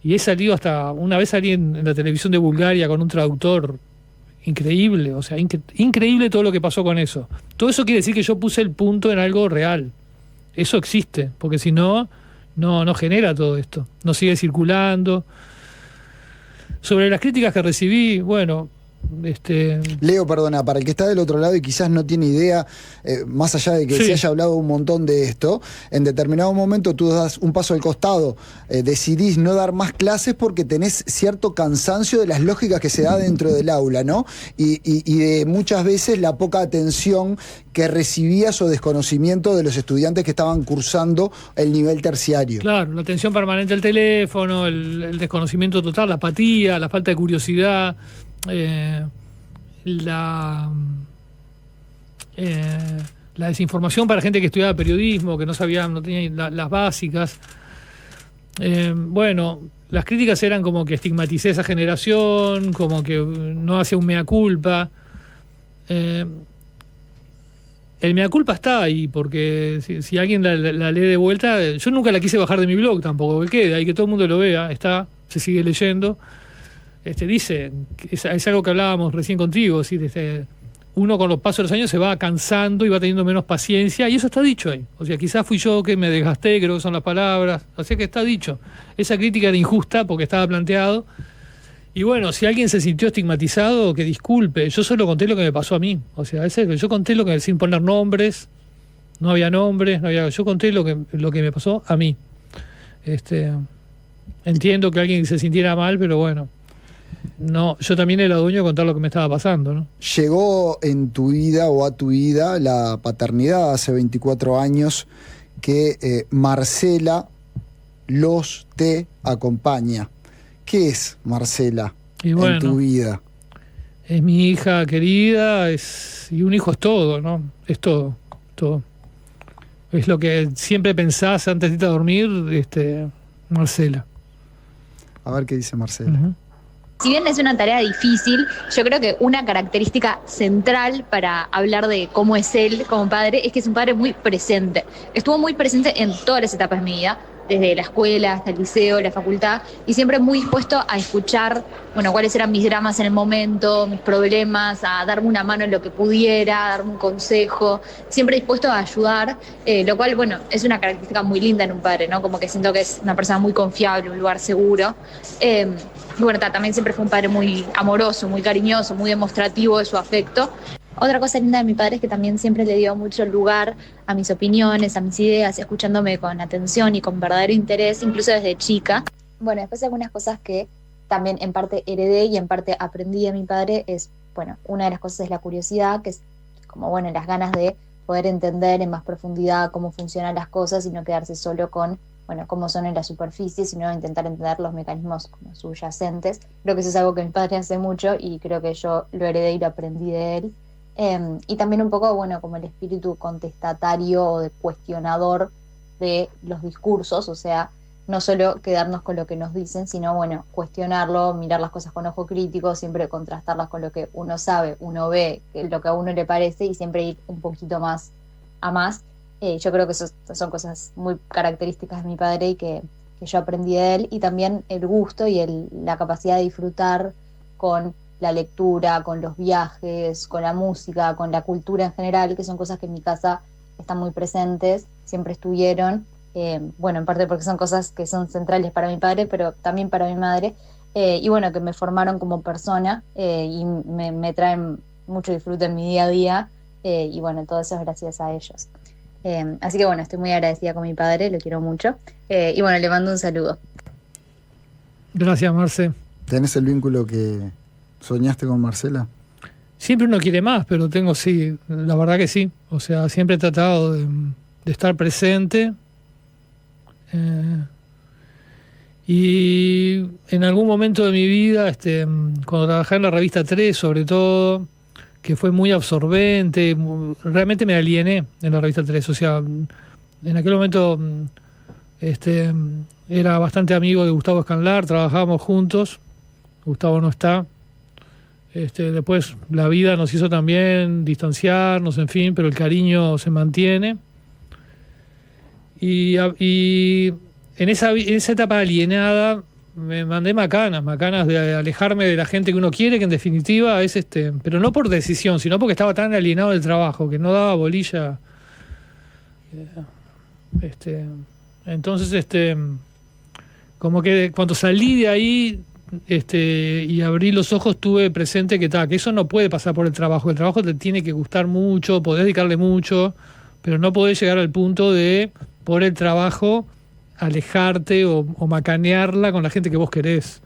Y he salido una vez salí en la televisión de Bulgaria con un traductor increíble, o sea, increíble todo lo que pasó con eso. Todo eso quiere decir que yo puse el punto en algo real. Eso existe, porque si no, no genera todo esto, no sigue circulando. Sobre las críticas que recibí, bueno, Leo, perdona, para el que está del otro lado y quizás no tiene idea, más allá de que se haya hablado un montón de esto, en determinado momento tú das un paso al costado, decidís no dar más clases porque tenés cierto cansancio de las lógicas que se da dentro del aula, ¿no? Y de muchas veces la poca atención que recibías o desconocimiento de los estudiantes que estaban cursando el nivel terciario. Claro, la atención permanente al teléfono, el desconocimiento total, la apatía, la falta de curiosidad. La desinformación para gente que estudiaba periodismo, que no tenía las básicas. Bueno, las críticas eran como que estigmaticé a esa generación, como que no hacía un mea culpa. El mea culpa está ahí, porque si alguien la lee de vuelta, yo nunca la quise bajar de mi blog tampoco, que quede, hay que todo el mundo lo vea, se sigue leyendo. Dice, es algo que hablábamos recién contigo, ¿sí? Uno con los pasos de los años se va cansando y va teniendo menos paciencia, y eso está dicho ahí. O sea, quizás fui yo que me desgasté, creo que son las palabras, o sea que está dicho. Esa crítica era injusta porque estaba planteado. Y bueno, si alguien se sintió estigmatizado, que disculpe, yo solo conté lo que me pasó a mí. O sea, yo conté lo que, sin poner nombres, no había nombres, yo conté lo que me pasó a mí. Entiendo que alguien se sintiera mal, pero bueno. No, yo también era dueño de contar lo que me estaba pasando, ¿no? Llegó en tu vida o a tu vida la paternidad hace 24 años que Marcela te acompaña. ¿Qué es Marcela en tu vida? Es mi hija querida, y un hijo es todo, ¿no? Es todo. Es lo que siempre pensás antes de irte a dormir, Marcela. A ver qué dice Marcela. Uh-huh. Si bien es una tarea difícil, yo creo que una característica central para hablar de cómo es él como padre es que es un padre muy presente. Estuvo muy presente en todas las etapas de mi vida, desde la escuela hasta el liceo, la facultad, y siempre muy dispuesto a escuchar, cuáles eran mis dramas en el momento, mis problemas, a darme una mano en lo que pudiera, a darme un consejo, siempre dispuesto a ayudar, lo cual, es una característica muy linda en un padre, ¿no? Como que siento que es una persona muy confiable, un lugar seguro. También siempre fue un padre muy amoroso, muy cariñoso, muy demostrativo de su afecto. Otra cosa linda de mi padre es que también siempre le dio mucho lugar a mis opiniones, a mis ideas, escuchándome con atención y con verdadero interés, incluso desde chica. Después algunas cosas que también en parte heredé y en parte aprendí de mi padre es, una de las cosas es la curiosidad, que es como, las ganas de poder entender en más profundidad cómo funcionan las cosas y no quedarse solo con bueno, cómo son en la superficie, sino intentar entender los mecanismos como subyacentes. Creo que eso es algo que mi padre hace mucho y creo que yo lo heredé y lo aprendí de él. Y también un poco, bueno, como el espíritu contestatario o de cuestionador de los discursos, o sea, no solo quedarnos con lo que nos dicen, sino, bueno, cuestionarlo, mirar las cosas con ojo crítico, siempre contrastarlas con lo que uno sabe, uno ve, lo que a uno le parece y siempre ir un poquito más a más. Yo creo que eso son cosas muy características de mi padre y que yo aprendí de él, y también el gusto y la capacidad de disfrutar con la lectura, con los viajes, con la música, con la cultura en general, que son cosas que en mi casa están muy presentes, siempre estuvieron, bueno, en parte porque son cosas que son centrales para mi padre, pero también para mi madre, y bueno, que me formaron como persona y me traen mucho disfrute en mi día a día, y bueno, todo eso es gracias a ellos. Así que bueno, estoy muy agradecida con mi padre, lo quiero mucho, y bueno, le mando un saludo. Gracias, Marce. ¿Tenés el vínculo que soñaste con Marcela? Siempre uno quiere más, pero sí, la verdad que sí. O sea, siempre he tratado de estar presente. Y en algún momento de mi vida, cuando trabajé en la revista 3, sobre todo, que fue muy absorbente, realmente me aliené en la revista 3. O sea, en aquel momento era bastante amigo de Gustavo Escanlar, trabajábamos juntos. Gustavo no está. Después la vida nos hizo también distanciarnos, en fin, pero el cariño se mantiene. Y en esa etapa alienada me mandé macanas de alejarme de la gente que uno quiere, que en definitiva es pero no por decisión, sino porque estaba tan alienado del trabajo que no daba bolilla. Entonces, como que cuando salí de ahí y abrí los ojos, tuve presente que eso no puede pasar por el trabajo te tiene que gustar mucho, podés dedicarle mucho, pero no podés llegar al punto de, por el trabajo, alejarte o macanearla con la gente que vos querés.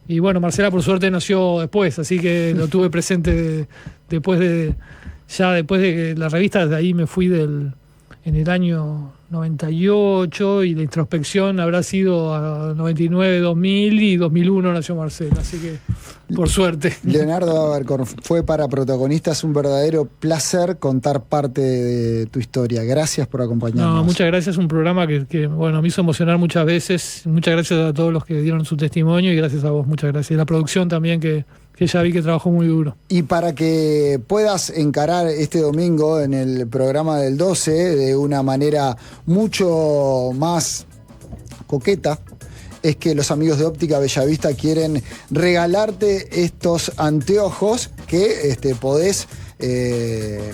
Y bueno, Marcela por suerte nació después, así que lo tuve presente después de que la revista, desde ahí me fui en el año 98, y la introspección habrá sido a 99, 2000 y 2001 nació Marcela, así que por suerte. Leonardo Abercorn, fue para Protagonistas un verdadero placer contar parte de tu historia. Gracias por acompañarnos. No, muchas gracias, un programa que bueno, me hizo emocionar muchas veces. Muchas gracias a todos los que dieron su testimonio y gracias a vos, muchas gracias. Y la producción también, que ya vi que trabajó muy duro. Y para que puedas encarar este domingo en el programa del 12 de una manera mucho más coqueta, es que los amigos de Óptica Bellavista quieren regalarte estos anteojos que podés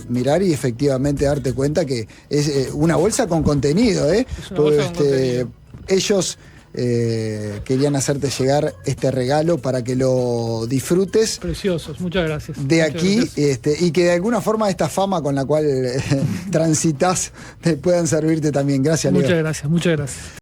mirar y efectivamente darte cuenta que es una bolsa con contenido. Es una bolsa con contenido. Ellos querían hacerte llegar este regalo para que lo disfrutes. Preciosos, muchas gracias. De muchas aquí, gracias. Y que de alguna forma esta fama con la cual transitas puedan servirte también. Gracias, Leo. Muchas gracias, muchas gracias.